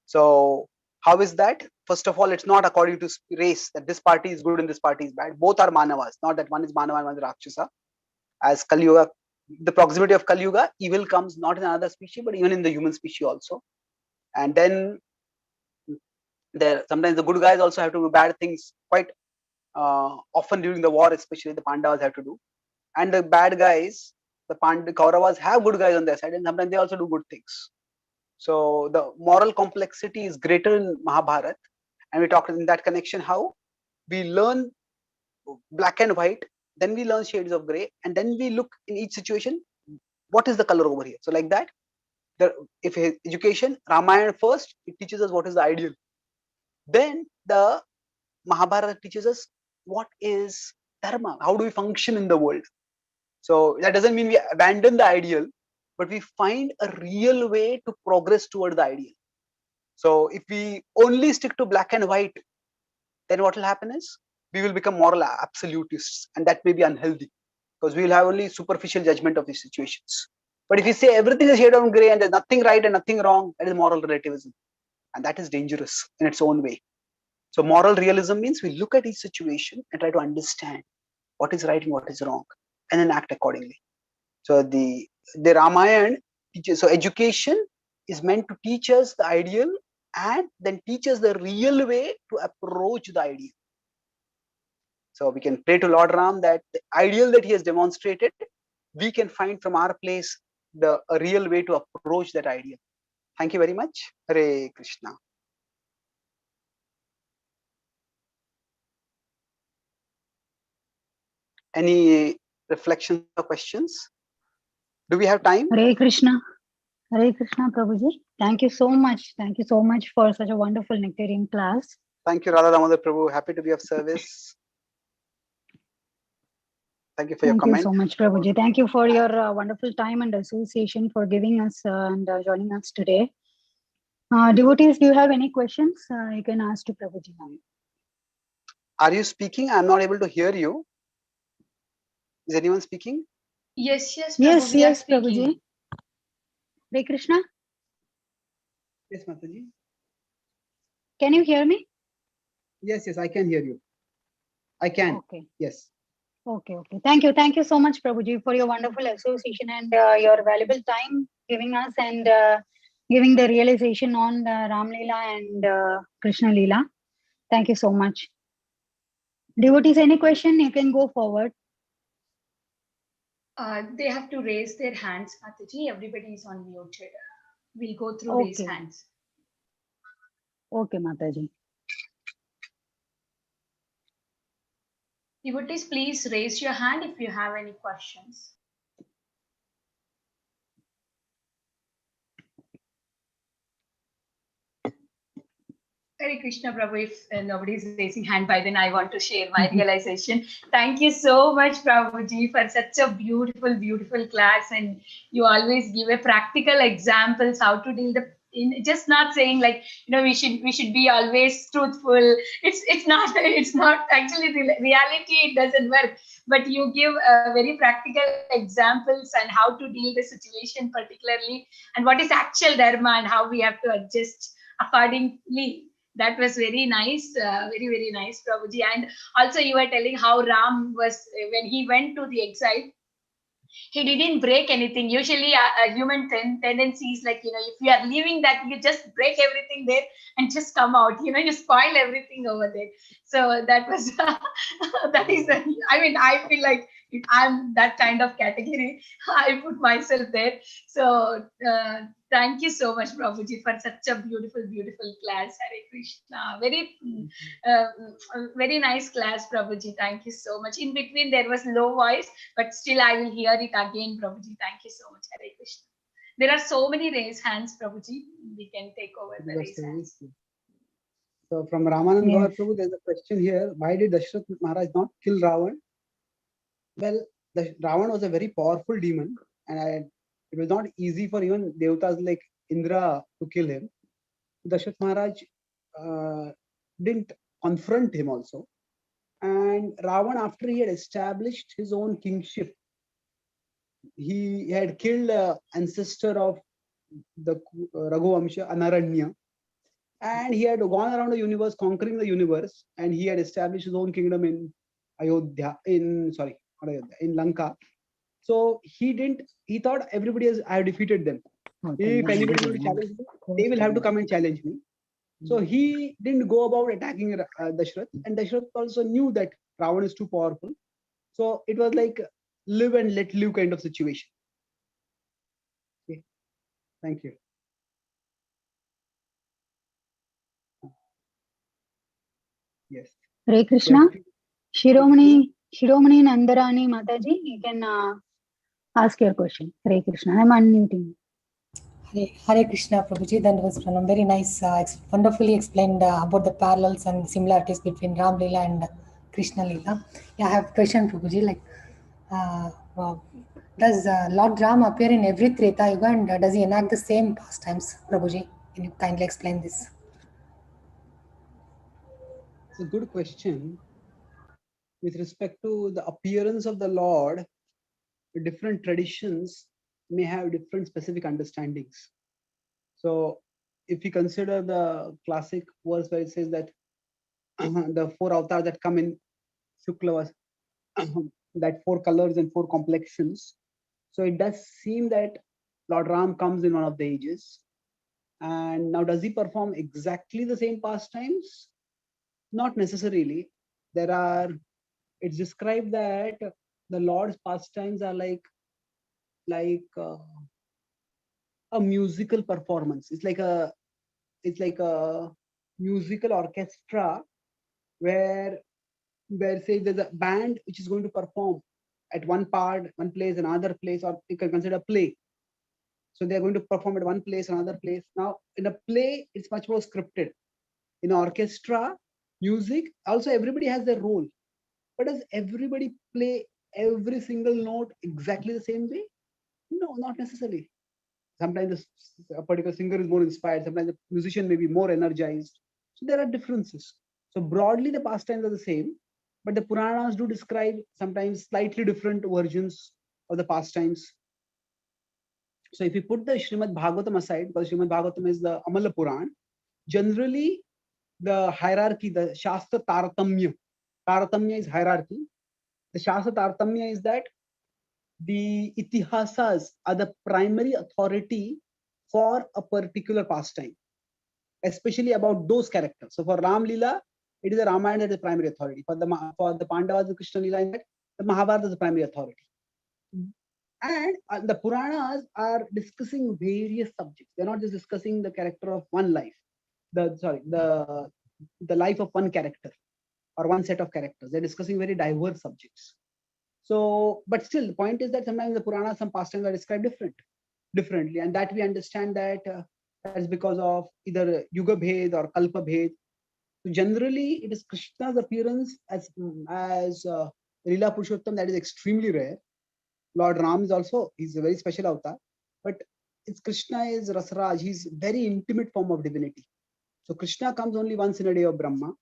S13: So how is that? First of all, it's not according to race that this party is good and this party is bad. Both are manavas, not that one is manava and one is rakshasa. As Kali Yuga, the proximity of Kali Yuga, evil comes not in another species, but even in the human species also. And then sometimes the good guys also have to do bad things quite often during the war, especially the Pandavas have to do. And the bad guys, the Kauravas have good guys on their side, and sometimes they also do good things. So the moral complexity is greater in Mahabharata, and we talked in that connection how we learn black and white, then we learn shades of gray, and then we look in each situation, what is the color over here? So like that, if education, Ramayana first, it teaches us what is the ideal. Then the Mahabharata teaches us what is dharma, how do we function in the world. So that doesn't mean we abandon the ideal, but we find a real way to progress toward the ideal. So if we only stick to black and white, then what will happen is we will become moral absolutists, and that may be unhealthy because we will have only superficial judgment of these situations. But if you say everything is shade of gray and there's nothing right and nothing wrong, that is moral relativism, and that is dangerous in its own way. So moral realism means we look at each situation and try to understand what is right and what is wrong, and then act accordingly. So the Ramayana teaches, so education is meant to teach us the ideal and then teach us the real way to approach the ideal. So we can pray to Lord Ram that the ideal that he has demonstrated, we can find from our place a real way to approach that ideal. Thank you very much. Hare Krishna. Any reflections or questions? Do we have time?
S2: Hare Krishna. Hare Krishna, Prabhuji. Thank you so much. Thank you so much for such a wonderful nectarian class.
S13: Thank you, Radha Damodar Prabhu. Happy to be of service. Thank you for your comment.
S2: Thank you so much, Prabhuji. Thank you for your wonderful time and association for giving us and joining us today. Devotees, do you have any questions? You can ask to Prabhuji now.
S13: Are you speaking? I'm not able to hear you. Is anyone speaking?
S16: Yes, Prabhu,
S2: yes, Prabhuji. Hare Krishna.
S13: Yes, Mataji.
S2: Can you hear me?
S13: Yes, I can hear you. I can.
S2: Okay.
S13: Yes.
S2: Okay. Thank you so much, Prabhuji, for your wonderful association and your valuable time giving us and giving the realization on Ram-Lila and Krishna-Lila. Thank you so much. Devotees, any question? You can go forward.
S16: They have to raise their hands, Mataji. Everybody is on mute. We'll go through raise hands.
S2: Okay, Mataji.
S16: Devotees, please raise your hand if you have any questions. Hare Krishna, Prabhu. If nobody is raising hand by then, I want to share my realization. Thank you so much, Prabhuji, for such a beautiful, beautiful class. And you always give a practical examples how to deal the in just not saying like we should be always truthful. It's not actually the reality. It doesn't work. But you give very practical examples and how to deal the situation particularly, and what is actual dharma and how we have to adjust accordingly. That was very nice, very, very nice, Prabhuji. And also, you were telling how Ram was, when he went to the exile, he didn't break anything. Usually, a human tendency is like, if you are leaving that, you just break everything there and just come out. You spoil everything over there. So that was, that is, I mean, I feel like if I'm that kind of category, I put myself there. So thank you so much, Prabhuji, for such a beautiful, beautiful class. Hare Krishna. Very nice class, Prabhuji. Thank you so much. In between, there was low voice, but still I will hear it again, Prabhuji. Thank you so much, Hare Krishna. There are so many raised hands, Prabhuji. We can take over the raised hands.
S13: So from Ramanand
S2: Yes.
S13: Gaur Prabhu, there's a question here. Why did Dashrath Maharaj not kill Ravan? Well, Ravan was a very powerful demon, and it was not easy for even Devatas like Indra to kill him. Dashrath Maharaj didn't confront him also. And Ravan, after he had established his own kingship, he had killed ancestor of the Raghuvamsha, Anaranya, and he had gone around the universe, conquering the universe, and he had established his own kingdom in Ayodhya, in Lanka. So he thought everybody has, I have defeated them. If anybody will challenge me, they will have to come and challenge me. So he didn't go about attacking Dashrath, and Dashrath also knew that Ravan is too powerful. So it was like live and let live kind of situation. Okay. Thank you. Yes.
S2: Hare Krishna. Shiromani Nandarani Mataji, you can ask your question. Hare Krishna. I'm unmuting.
S8: Hare Krishna, Prabhuji. That was very nice, wonderfully explained about the parallels and similarities between Ram-Lila and Krishna-Lila. Yeah, I have a question, Prabhuji. Like, does Lord Ram appear in every Treta Yuga, and does he enact the same pastimes, Prabhuji? Can you kindly explain this?
S13: It's a good question. With respect to the appearance of the Lord, different traditions may have different specific understandings. So if you consider the classic verse where it says that the four avatars that come in Shukla, that four colors and four complexions. So it does seem that Lord Ram comes in one of the ages. And now does he perform exactly the same pastimes? Not necessarily. It's described that the Lord's pastimes are like a musical performance. It's like a musical orchestra where say there's a band which is going to perform at one place, another place, or you can consider a play. So they're going to perform at one place, another place. Now in a play, it's much more scripted. In orchestra, music, also everybody has their role. But does everybody play every single note exactly the same way? No, not necessarily. Sometimes a particular singer is more inspired. Sometimes the musician may be more energized. So there are differences. So broadly, the pastimes are the same, but the Puranas do describe sometimes slightly different versions of the pastimes. So if you put the Srimad Bhagavatam aside, because Srimad Bhagavatam is the Amala Puran, generally the hierarchy, the Shastra Taratamya is hierarchy. The Shastra Taratamya is that the itihasas are the primary authority for a particular pastime, especially about those characters. So for Ram-Lila, it is the Ramayana that is the primary authority. For the Pandavas and Krishna-Lila, in that, the Mahabharata is the primary authority. And the Puranas are discussing various subjects. They're not just discussing the character of one life, the life of one character or one set of characters. They're discussing very diverse subjects. So, but still, the point is that sometimes the Puranas, some pastimes are described differently, and that we understand that that is because of either Yuga Bhed or Kalpa Bhed. So generally, it is Krishna's appearance as Leela Purushottam that is extremely rare. Lord Ram is also, he's a very special avatar, but it's Krishna is Rasraj, he's very intimate form of divinity. So Krishna comes only once in a day of Brahma,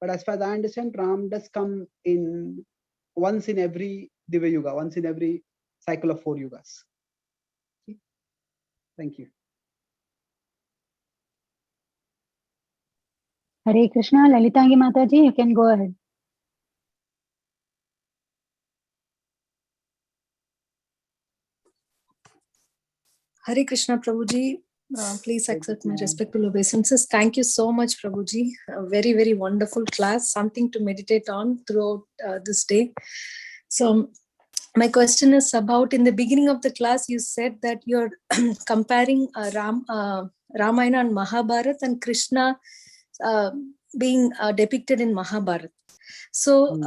S13: but as far as I understand, Ram does come in once in every Divya Yuga, once in every cycle of 4 yugas. Thank you.
S2: Hare Krishna, Lalitangi Mataji, you can go ahead.
S17: Hare Krishna, Prabhuji. Please accept my respectful obeisances. Thank you so much, Prabhuji. A very, very wonderful class, something to meditate on throughout this day. So, my question is about, in the beginning of the class, you said that you're comparing Ramayana and Mahabharata and Krishna being depicted in Mahabharata. So,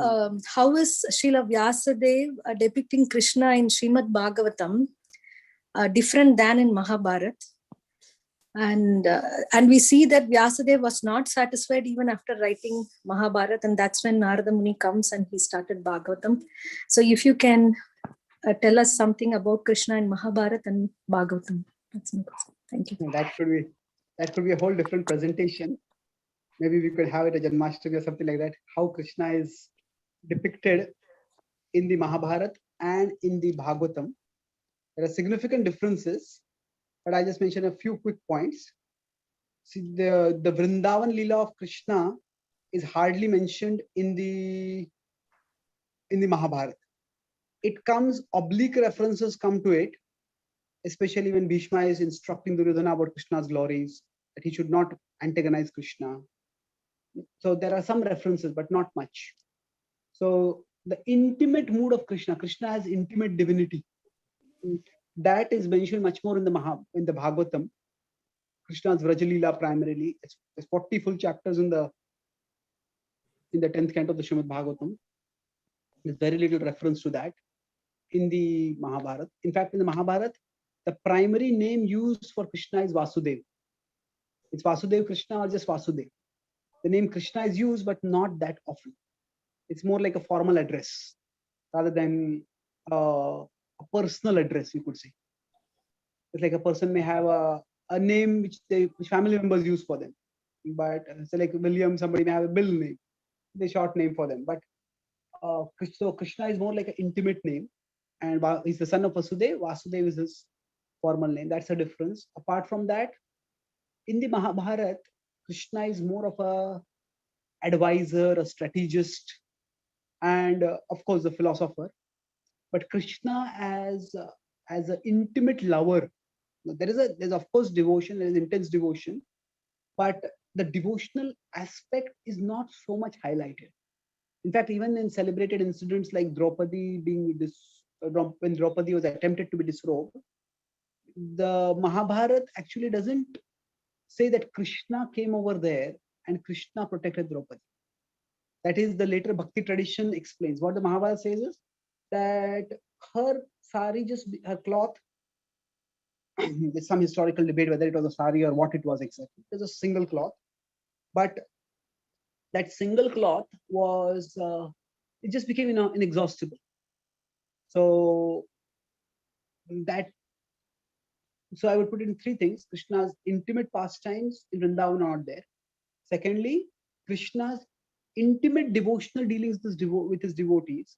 S17: how is Srila Vyasadeva depicting Krishna in Srimad Bhagavatam different than in Mahabharata? And we see that Vyasadeva was not satisfied even after writing Mahabharata, and that's when Narada Muni comes and he started Bhagavatam. So if you can tell us something about Krishna in Mahabharata and Bhagavatam. That's my question. Thank you.
S13: That could be a whole different presentation. Maybe we could have it at Janmashtami or something like that. How Krishna is depicted in the Mahabharata and in the Bhagavatam. There are significant differences, but I just mentioned a few quick points. See, the Vrindavan Lila of Krishna is hardly mentioned in the Mahabharata. It comes, oblique references come to it, especially when Bhishma is instructing Duryodhana about Krishna's glories, that he should not antagonize Krishna. So there are some references, but not much. So the intimate mood of Krishna has intimate divinity. That is mentioned much more in the Bhagavatam. Krishna's Vraja-Lila primarily. There's 40 full chapters in the 10th canto of the Srimad Bhagavatam. There's very little reference to that in the Mahabharata. In fact, in the Mahabharata, the primary name used for Krishna is Vasudeva. It's Vasudeva Krishna or just Vasudeva. The name Krishna is used, but not that often. It's more like a formal address rather than a personal address, you could say. It's like a person may have a name which family members use for them. But so like William, somebody may have a Bill name, the short name for them. But so Krishna is more like an intimate name, and he's the son of Vasudeva. Vasudeva is his formal name. That's a difference. Apart from that, in the Mahabharata, Krishna is more of a advisor, a strategist, and of course a philosopher. But Krishna as an intimate lover, there's of course devotion, there is intense devotion, but the devotional aspect is not so much highlighted. In fact, even in celebrated incidents like Draupadi when Draupadi was attempted to be disrobed, the Mahabharata actually doesn't say that Krishna came over there and Krishna protected Draupadi. That is, the later Bhakti tradition explains. What the Mahabharata says is that her sari, her cloth, there's some historical debate whether it was a sari or what it was exactly. It was a single cloth, but that single cloth was, it just became inexhaustible. So I would put it in 3 things. Krishna's intimate pastimes in Vrindavan are not there. Secondly, Krishna's intimate devotional dealings with his devotees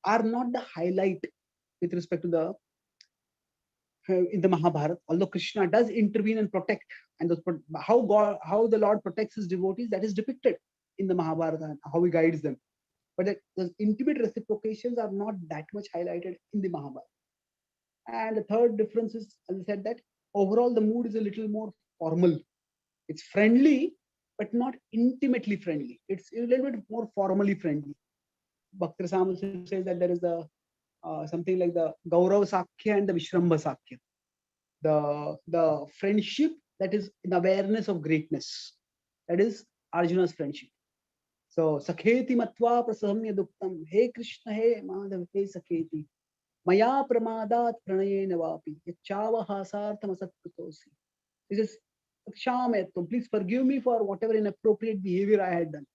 S13: are not the highlight with respect to in the Mahabharata. Although Krishna does intervene and protect, and how the Lord protects his devotees, that is depicted in the Mahabharata, and how he guides them. But the intimate reciprocations are not that much highlighted in the Mahabharata. And the third difference is, as I said, that overall the mood is a little more formal. It's friendly, but not intimately friendly. It's a little bit more formally friendly. Bhakti Rasamrita says that there is something like the Gaurav Sakhya and the Vishrambha Sakhya. The friendship that is in awareness of greatness. That is Arjuna's friendship. So, Sakheti Matva Prasamya Duktam, He Krishna, He Madhav, He Sakheti, Maya Pramadat Pranayena Vapi, Yachava Hasartham Asatkutosi. This is Kshametum, please forgive me for whatever inappropriate behavior I had done.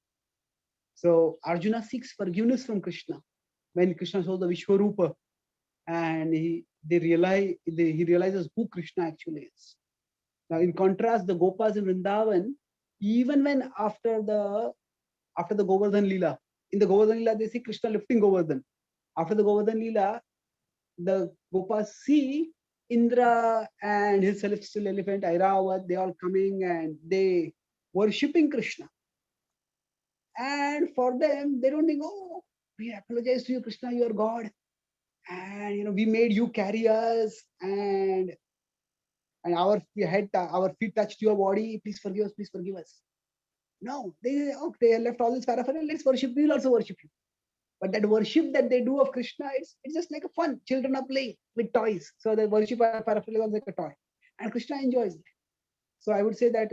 S13: So Arjuna seeks forgiveness from Krishna when Krishna shows the Vishwarupa, and he realizes who Krishna actually is. Now, in contrast, the Gopas in Vrindavan, even when after the Govardhan Lila, in the Govardhan Lila they see Krishna lifting Govardhan. After the Govardhan Lila, the Gopas see Indra and his celestial elephant Airavat, they all coming and they worshipping Krishna. And for them, they don't think, oh, we apologize to you, Krishna, you are God. And we made you carry us, and our feet touched your body. Please forgive us, please forgive us. No, they left all this paraphernalia. Let's worship. We will also worship you. But that worship that they do of Krishna, it's just like a fun. Children are playing with toys. So the worship paraphernalia was like a toy, and Krishna enjoys it. So I would say that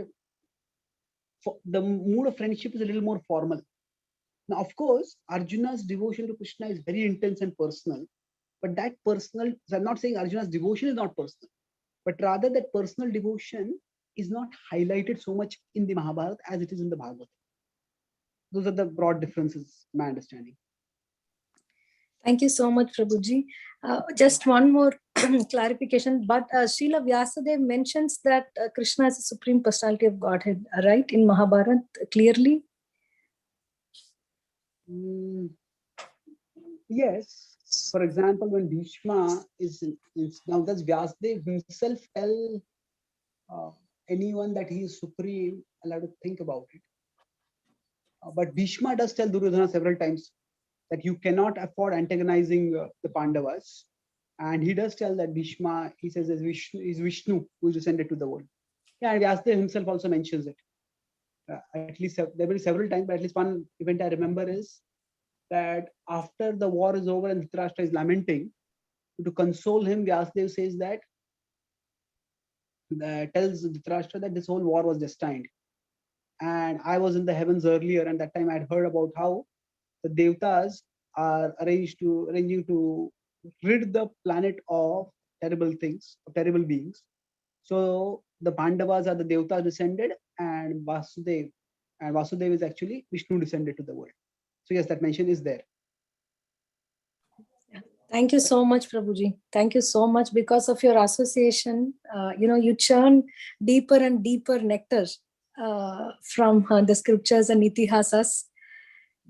S13: the mood of friendship is a little more formal. Now, of course, Arjuna's devotion to Krishna is very intense and personal. But that personal, so I'm not saying Arjuna's devotion is not personal, but rather that personal devotion is not highlighted so much in the Mahabharata as it is in the Bhagavad. Those are the broad differences, my understanding.
S17: Thank you so much, Prabhuji. Just one more clarification, but Srila Vyasadeva mentions that Krishna is the Supreme Personality of Godhead, right, in Mahabharata, clearly?
S13: Yes. For example, when Bhishma is now does Vyasadeva himself tell anyone that he is supreme? I'll have to think about it. But Bhishma does tell Duryodhana several times that you cannot afford antagonizing the Pandavas. And he does tell that Bhishma, he says, is Vishnu who is descended to the world. Yeah, and Vyasadeva himself also mentions it. At least there will be several times, but at least one event I remember is that after the war is over and Dhritarashtra is lamenting, to console him, Vyasadeva says that, tells Dhritarashtra that this whole war was destined. And I was in the heavens earlier, and that time I had heard about how the Devtas are arranging to rid the planet of terrible things, of terrible beings. So the Pandavas are the Devtas descended, and Vasudeva is actually Vishnu descended to the world. So yes, that mention is there.
S17: Thank you so much, Prabhuji. Thank you so much. Because of your association, you churn deeper and deeper nectar from the scriptures and itihasas.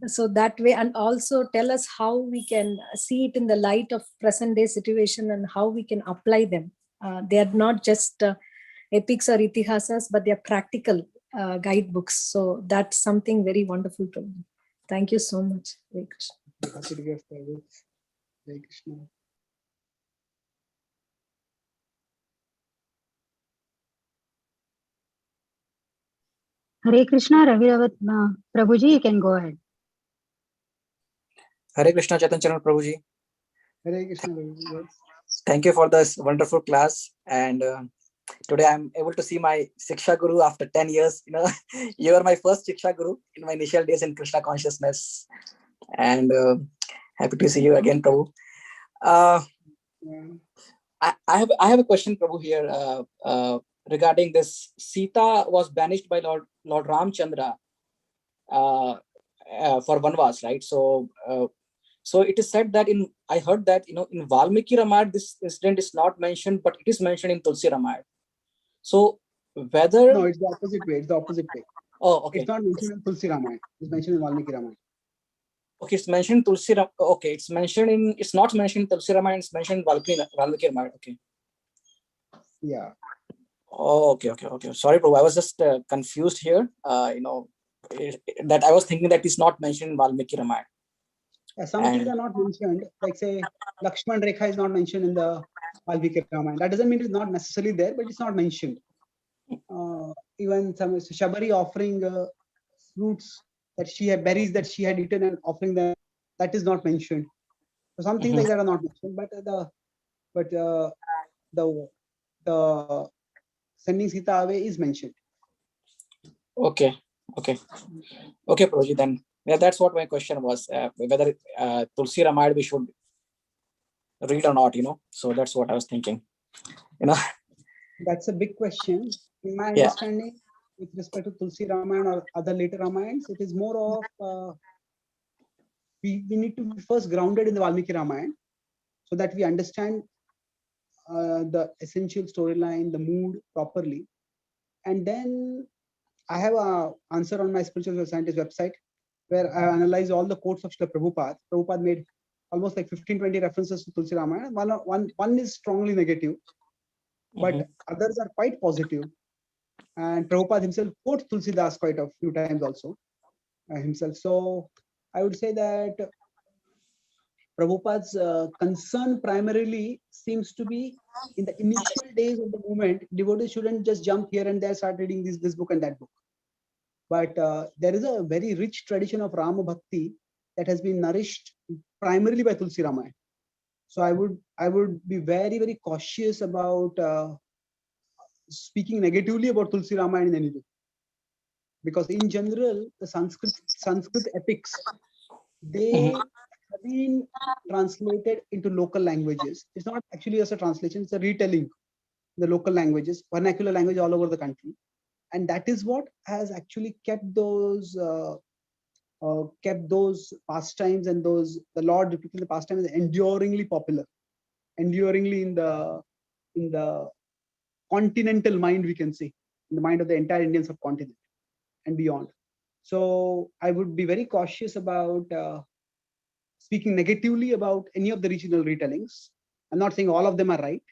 S17: So that way, and also tell us how we can see it in the light of present day situation and how we can apply them. They are not just epics or itihasas, but they are practical guidebooks. So that's something very wonderful, Prabhuji. Thank you so much. Hare Krishna.
S13: Hare Krishna.
S2: Hare Krishna, Ravi Prabhuji, you can go ahead.
S18: Hare Krishna, Chaitanya Charan Prabhuji.
S13: Hare Krishna, Prabhuji.
S18: Thank you for this wonderful class. And today I'm able to see my Shiksha Guru after 10 years. You are my first Shiksha Guru in my initial days in Krishna consciousness. And happy to see you again, Prabhu. I have a question, Prabhu, here regarding this. Sita was banished by Lord Ramchandra for Vanvas, right? So it is said that I heard that in Valmiki Ramayana this incident is not mentioned, but it is mentioned in Tulsi Ramayana. So whether
S13: no, it's the opposite way. It's the opposite way.
S18: Oh, okay.
S13: It's not mentioned in Tulsi Ramayana. It's mentioned in Valmiki Ramayana.
S18: Okay, it's mentioned in Tulsi Ramayana. Okay, it's not mentioned in Tulsi Ramayana. It's mentioned in Valmiki Ramayana. Okay.
S13: Yeah.
S18: Oh, okay. Sorry, Prabhu. I was just confused here. That I was thinking that it's not mentioned in Valmiki Ramayana.
S13: Some things are not mentioned, like say Lakshman Rekha is not mentioned in the Valmiki Ramayana. That doesn't mean it's not necessarily there, but it's not mentioned. Even some Shabari offering fruits that she had, berries that she had eaten and offering them, that is not mentioned. So some things like that are not mentioned, but the sending Sita away is mentioned.
S18: Okay, Prabhuji, then. Yeah, that's what my question was, whether Tulsi Ramayana we should read or not, So that's what I was thinking,
S13: That's a big question. In my
S18: Yeah.
S13: understanding, with respect to Tulsi Ramayana or other later Ramayans, it is more of we need to be first grounded in the Valmiki Ramayana so that we understand the essential storyline, the mood properly. And then I have an answer on my Spiritual Scientist website where I analyze all the quotes of Srila Prabhupada. Prabhupada made almost like 15-20 references to Tulsi Ramayana. One is strongly negative, but others are quite positive. And Prabhupada himself quotes Tulsidas quite a few times also himself. So I would say that Prabhupada's concern primarily seems to be in the initial days of the movement, devotees shouldn't just jump here and there, start reading this book and that book. But there is a very rich tradition of Rama Bhakti that has been nourished primarily by Tulsi Ramayana. So I would be very, very cautious about speaking negatively about Tulsi Ramayana in any way. Because in general, the Sanskrit epics, they have been translated into local languages. It's not actually just a translation, it's a retelling the local languages, vernacular language all over the country. And that is what has actually kept those pastimes and the Lord depicting the pastimes enduringly popular, enduringly in the continental mind, we can say, in the mind of the entire Indian subcontinent and beyond. So I would be very cautious about speaking negatively about any of the regional retellings. I'm not saying all of them are right,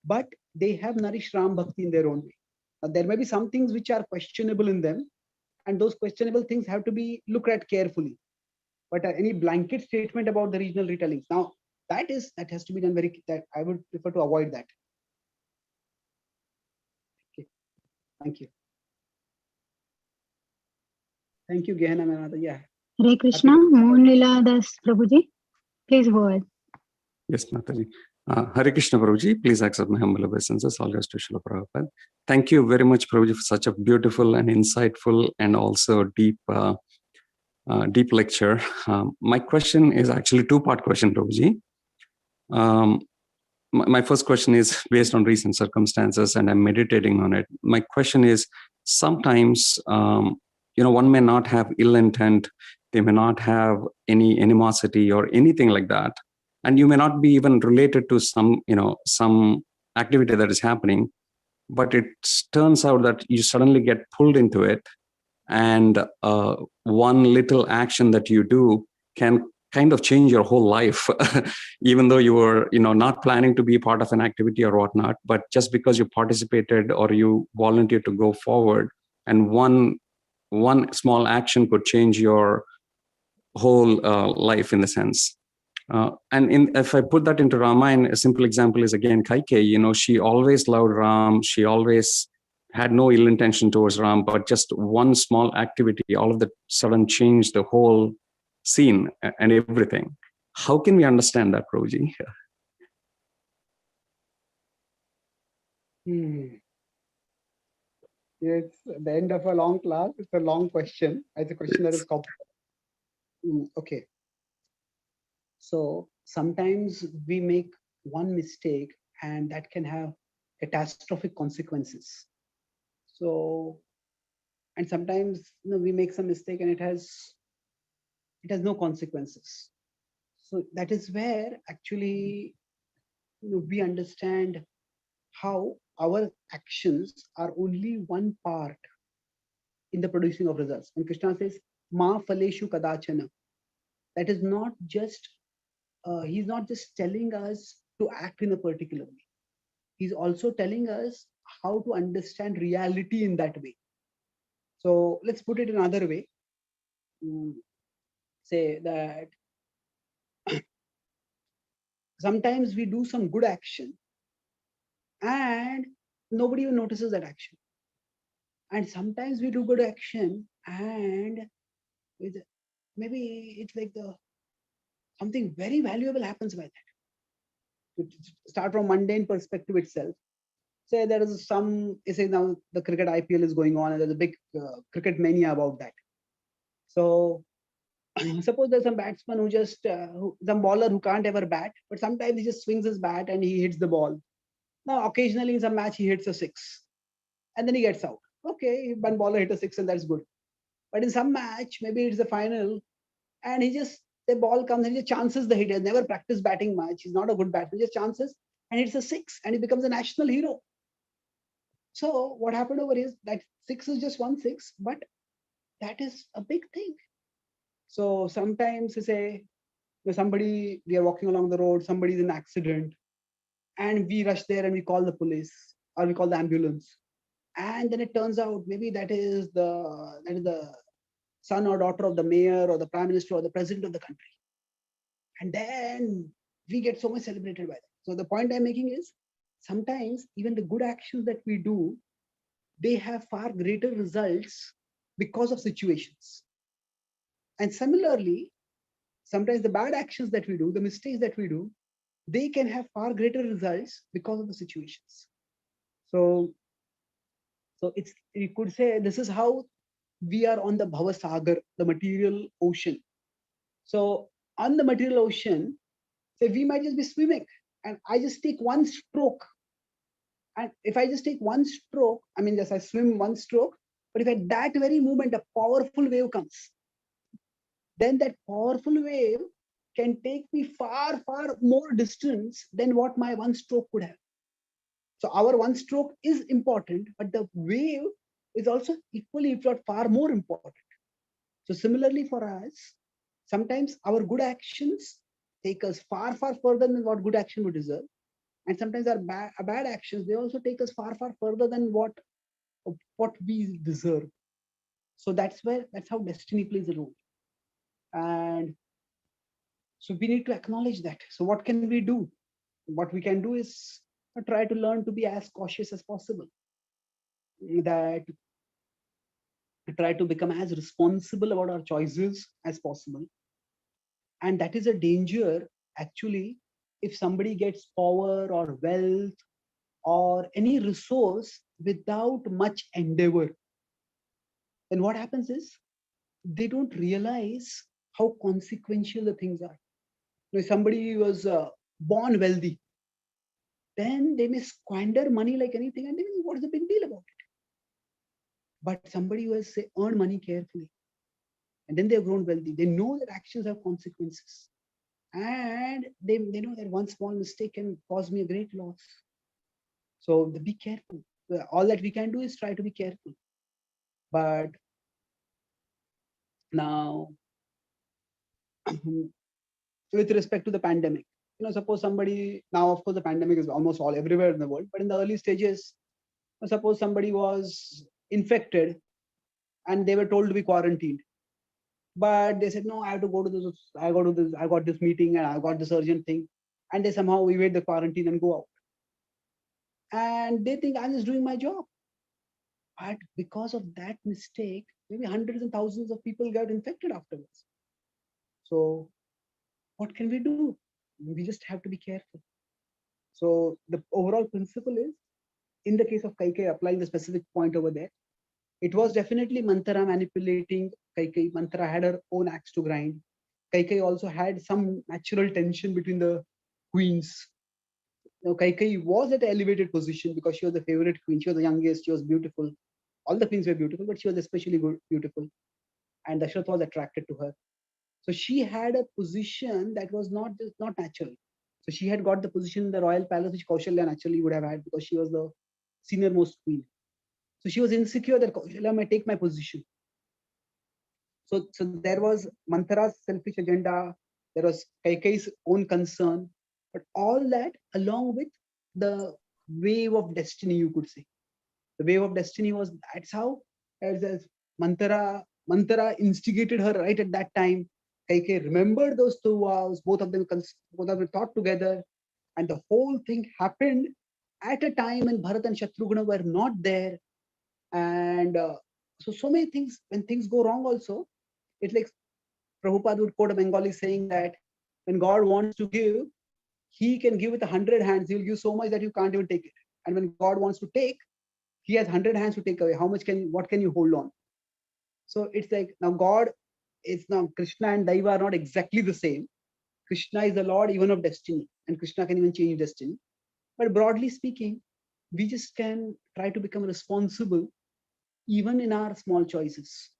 S13: but they have nourished Ram Bhakti in their own way. There may be some things which are questionable in them, and those questionable things have to be looked at carefully. But any blanket statement about the regional retellings, now that has to be done that I would prefer to avoid that. Okay, thank you. Thank you, Gehenna Manada. Yeah.
S2: Hare Krishna, Rama-Lila Das Prabhuji, please go ahead.
S19: Yes, Mataji. Hare Krishna Prabhuji, please accept my humble obeisances. All goes to Srila Prabhupada. Thank you very much, Prabhuji, for such a beautiful and insightful and also deep lecture. My question is actually two-part question, Prabhuji. My first question is based on recent circumstances, and I'm meditating on it. My question is, sometimes, one may not have ill intent, they may not have any animosity or anything like that, and you may not be even related to some activity that is happening, but it turns out that you suddenly get pulled into it, and one little action that you do can kind of change your whole life, even though you were not planning to be part of an activity or whatnot, but just because you participated or you volunteered to go forward, and one small action could change your whole life in the sense. And if I put that into Ramayana, a simple example is again Kaikeyi. She always loved Ram. She always had no ill intention towards Ram, but just one small activity, all of that sudden changed the whole scene and everything. How can we understand that, Prabhuji?
S13: It's the end of a long class. It's a long question. It's a question that is complicated. Okay. So sometimes we make one mistake and that can have catastrophic consequences. So, and sometimes we make some mistake and it has no consequences. So that is where actually we understand how our actions are only one part in the producing of results. When Krishna says, Ma Faleshu Kadachana, that is not just, he's not just telling us to act in a particular way. He's also telling us how to understand reality in that way. So let's put it another way. Say that sometimes we do some good action and nobody even notices that action. And sometimes we do good action and maybe it's like something very valuable happens by that. To start from mundane perspective itself. Say there is say now the cricket IPL is going on and there's a big cricket mania about that. So suppose there's some batsman who just, some bowler who can't ever bat, but sometimes he just swings his bat and he hits the ball. Now occasionally in some match he hits a 6. and then he gets out. Okay, one baller hit a 6 and that's good. But in some match, maybe it's the final, and the ball comes and he chances the hit. He has never practiced batting much. He's not a good batter. He just chances and it's a 6 and he becomes a national hero. So what happened over is that 6 is just 1 6, but that is a big thing. So sometimes you say, somebody, we are walking along the road, somebody's in an accident, and we rush there and we call the police or we call the ambulance. And then it turns out maybe that is the son or daughter of the mayor or the prime minister or the president of the country. And then we get so much celebrated by that. So the point I'm making is, sometimes even the good actions that we do, they have far greater results because of situations. And similarly, sometimes the bad actions that we do, the mistakes that we do, they can have far greater results because of the situations. So it's, you could say, this is how we are on the Bhava Sagar, the material ocean. So on the material ocean, say we might just be swimming and I just take one stroke. And if I just take one stroke, I mean, just I swim one stroke, but if at that very moment a powerful wave comes, then that powerful wave can take me far, far more distance than what my one stroke would have. So our one stroke is important, but the wave is also equally, if not far more important. So similarly for us, sometimes our good actions take us far, far further than what good action would deserve. And sometimes our bad actions, they also take us far, far further than what we deserve. So that's how destiny plays a role. And so we need to acknowledge that. So what can we do? What we can do is try to learn to be as cautious as possible. That try to become as responsible about our choices as possible. And that is a danger, actually, if somebody gets power or wealth or any resource without much endeavor. Then what happens is, they don't realize how consequential the things are. If somebody was born wealthy, then they may squander money like anything, and then what's the big deal about it? But somebody who has, say, earned money carefully, and then they have grown wealthy, they know that actions have consequences. And they know that one small mistake can cause me a great loss. So be careful. All that we can do is try to be careful. But now, with respect to the pandemic, suppose somebody, now of course the pandemic is almost all everywhere in the world, but in the early stages, suppose somebody was infected and they were told to be quarantined. But they said, no, I have to go to this, I got this meeting and I got this urgent thing. And they somehow evade the quarantine and go out. And they think I'm just doing my job. But because of that mistake, maybe hundreds and thousands of people got infected afterwards. So what can we do? We just have to be careful. So the overall principle is, in the case of Kaikeyi, applying the specific point over there, it was definitely Manthara manipulating Kaikeyi. Manthara had her own axe to grind. Kaikeyi also had some natural tension between the queens. Now, Kaikeyi was at an elevated position because she was the favorite queen. She was the youngest. She was beautiful. All the queens were beautiful, but she was especially beautiful. And Dashrath was attracted to her. So she had a position that was not natural. So she had got the position in the royal palace, which Kaushalya naturally would have had because she was the senior most queen. So she was insecure that Kaushalya might take my position. So there was Manthara's selfish agenda. There was Kaikeyi's own concern. But all that along with the wave of destiny, you could say. The wave of destiny was, that's how, as Manthara instigated her right at that time. Kaikeyi remembered those two vows, both of them thought together, and the whole thing happened at a time when Bharat and Shatrughna were not there. And so many things, when things go wrong also, it's like Prabhupada would quote a Bengali saying that when God wants to give, he can give with 100 hands. He will give so much that you can't even take it. And when God wants to take, he has 100 hands to take away. What can you hold on? So it's like, now God is, now Krishna and Daiva are not exactly the same. Krishna is the Lord even of destiny, and Krishna can even change destiny. But broadly speaking, we just can try to become responsible even in our small choices.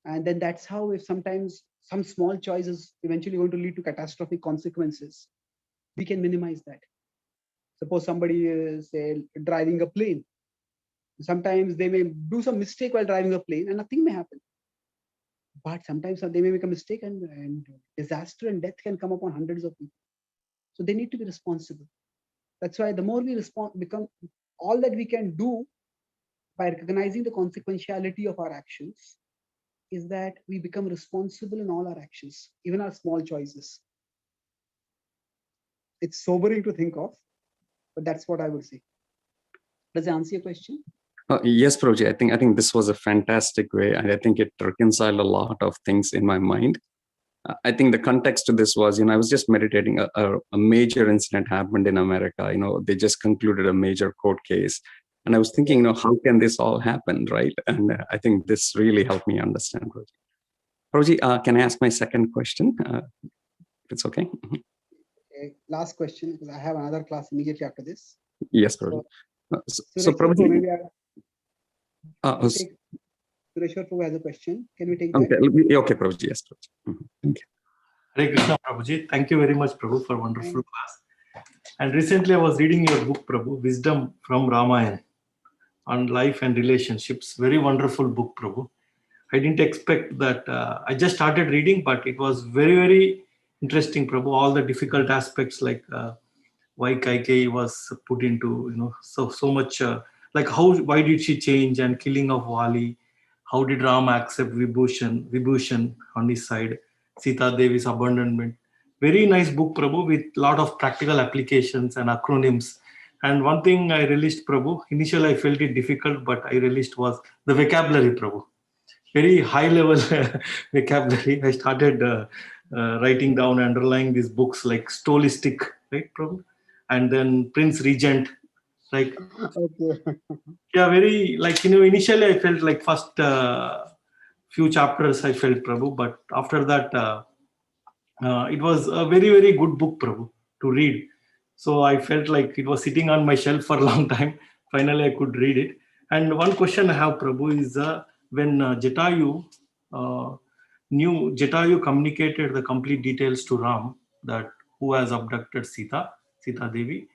S13: And then that's how, if sometimes some small choices eventually going to lead to catastrophic consequences, we can minimize that. Suppose somebody is say driving a plane. Sometimes they may do some mistake while driving a plane and nothing may happen. But sometimes they may make a mistake and disaster and death can come upon hundreds of people. So they need to be responsible. That's why the more we become, all that we can do by recognizing the consequentiality of our actions is that we become responsible in all our actions, even our small choices. It's sobering to think of, but that's what I would say. Does it answer your question?
S19: Yes, Prabhuji. I think this was a fantastic way, and I think it reconciled a lot of things in my mind. I think the context to this was, I was just meditating. A major incident happened in America. They just concluded a major court case, and I was thinking, how can this all happen, right? And I think this really helped me understand, Prabhuji. Prabhuji, can I ask my second question? If it's okay.
S13: Okay, last question, because I have another class immediately after this.
S19: Yes, Prabhuji. So
S13: Sureshwar
S19: Prabhuji,
S13: maybe Sureshwar Prabhu has a question. Can we take that?
S19: Okay, Prabhuji. Yes, Prabhuji. Thank you.
S20: Hare Krishna, Prabhuji. Thank you very much, Prabhu, for wonderful class. And recently I was reading your book, Prabhu, Wisdom from Ramayana on life and relationships. Very wonderful book, Prabhu. I didn't expect that. I just started reading, but it was very, very interesting, Prabhu. All the difficult aspects, like why Kaikeyi was put into, so much, like why did she change, and killing of Wali. How did Rama accept Vibhushan on his side, Sita Devi's abandonment. Very nice book, Prabhu, with lot of practical applications and acronyms. And one thing I realized, Prabhu, initially I felt it difficult, but I realized was the vocabulary, Prabhu. Very high level vocabulary. I started writing down, underlying these books like Stolistic, right, Prabhu? And then Prince Regent, like,
S13: okay.
S20: Yeah, very, like, initially I felt like first few chapters I felt, Prabhu, but after that, it was a very, very good book, Prabhu, to read. So I felt like it was sitting on my shelf for a long time. Finally, I could read it. And one question I have, Prabhu, is when Jatayu communicated the complete details to Ram, that who has abducted Sita Devi.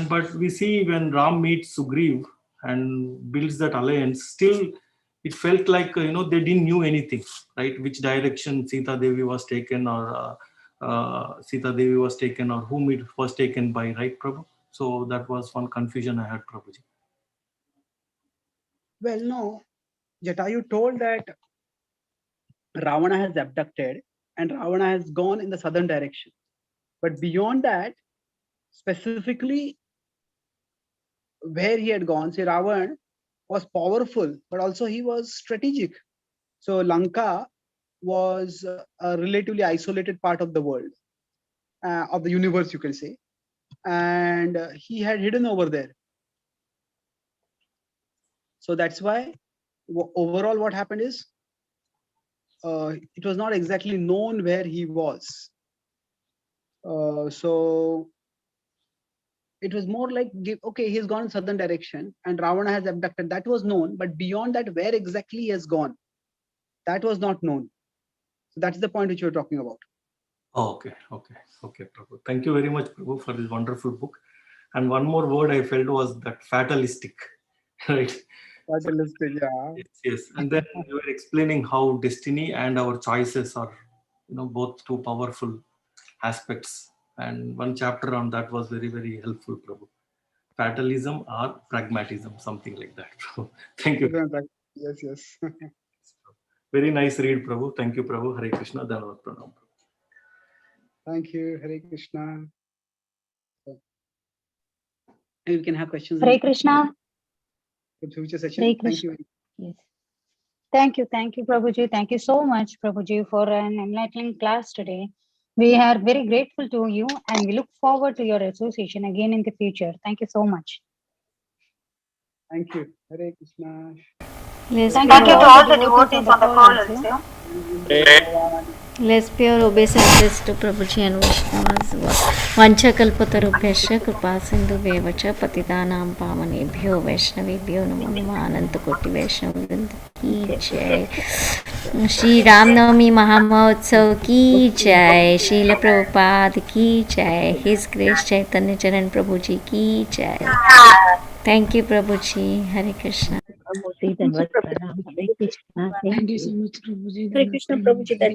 S20: But we see when Ram meets Sugriv and builds that alliance, still it felt like they didn't knew anything, right? Which direction Sita Devi was taken, or whom it was taken by, right, Prabhu? So that was one confusion I had, Prabhuji.
S13: Well, no, Jatayu told that Ravana has abducted and Ravana has gone in the southern direction. But beyond that, specifically where he had gone, say Ravana was powerful, but also he was strategic. So Lanka was a relatively isolated part of the world, of the universe, you can say. And he had hidden over there. So that's why overall what happened is, it was not exactly known where he was. So it was more like, okay, he's gone in southern direction and Ravana has abducted. That was known, but beyond that, where exactly he has gone, that was not known. So that's the point which you're talking about.
S20: Oh, okay, Prabhu. Thank you very much, Prabhu, for this wonderful book. And one more word I felt was that fatalistic, right?
S13: Fatalistic, yeah.
S20: Yes. And then you were explaining how destiny and our choices are, both two powerful aspects. And one chapter on that was very, very helpful, Prabhu. Fatalism or pragmatism, something like that. Thank you.
S13: Yes.
S20: Very nice read, Prabhu. Thank you, Prabhu. Hare Krishna. Dhanavad Pranam.
S13: Thank you. Hare Krishna. And we can have questions.
S2: Hare Krishna.
S13: In future session.
S2: Hare
S13: Thank you.
S2: Yes. Thank you, Prabhuji. Thank you so much, Prabhuji, for an enlightening class today. We are very grateful to you and we look forward to your association again in the future. Thank you so much.
S13: Thank you. Hare Krishna.
S2: Yes, thank you to all the devotees on the call also.
S14: Let's pay our obeisances to Prabhuji and Vaishnavas. Vanchakalpatarubhyascha kripa sindhu vevacha patitanam pavanebhyo Vaishnavebhyo namo namah ananta koti Vaishnavavrinda ki jai. Shri Ram Navami Mahamahotsav ki jai. Srila Prabhupada ki jai. His Grace Chaitanya Charan Prabhuji ki jai. Thank you Prabhuji. Hare Krishna.
S1: Prabhuji, Dandavat Pranam. Hare Krishna. Thank
S6: Thank you
S1: you.
S6: so much, Prabhuji.
S17: Hare Krishna Prabhuji.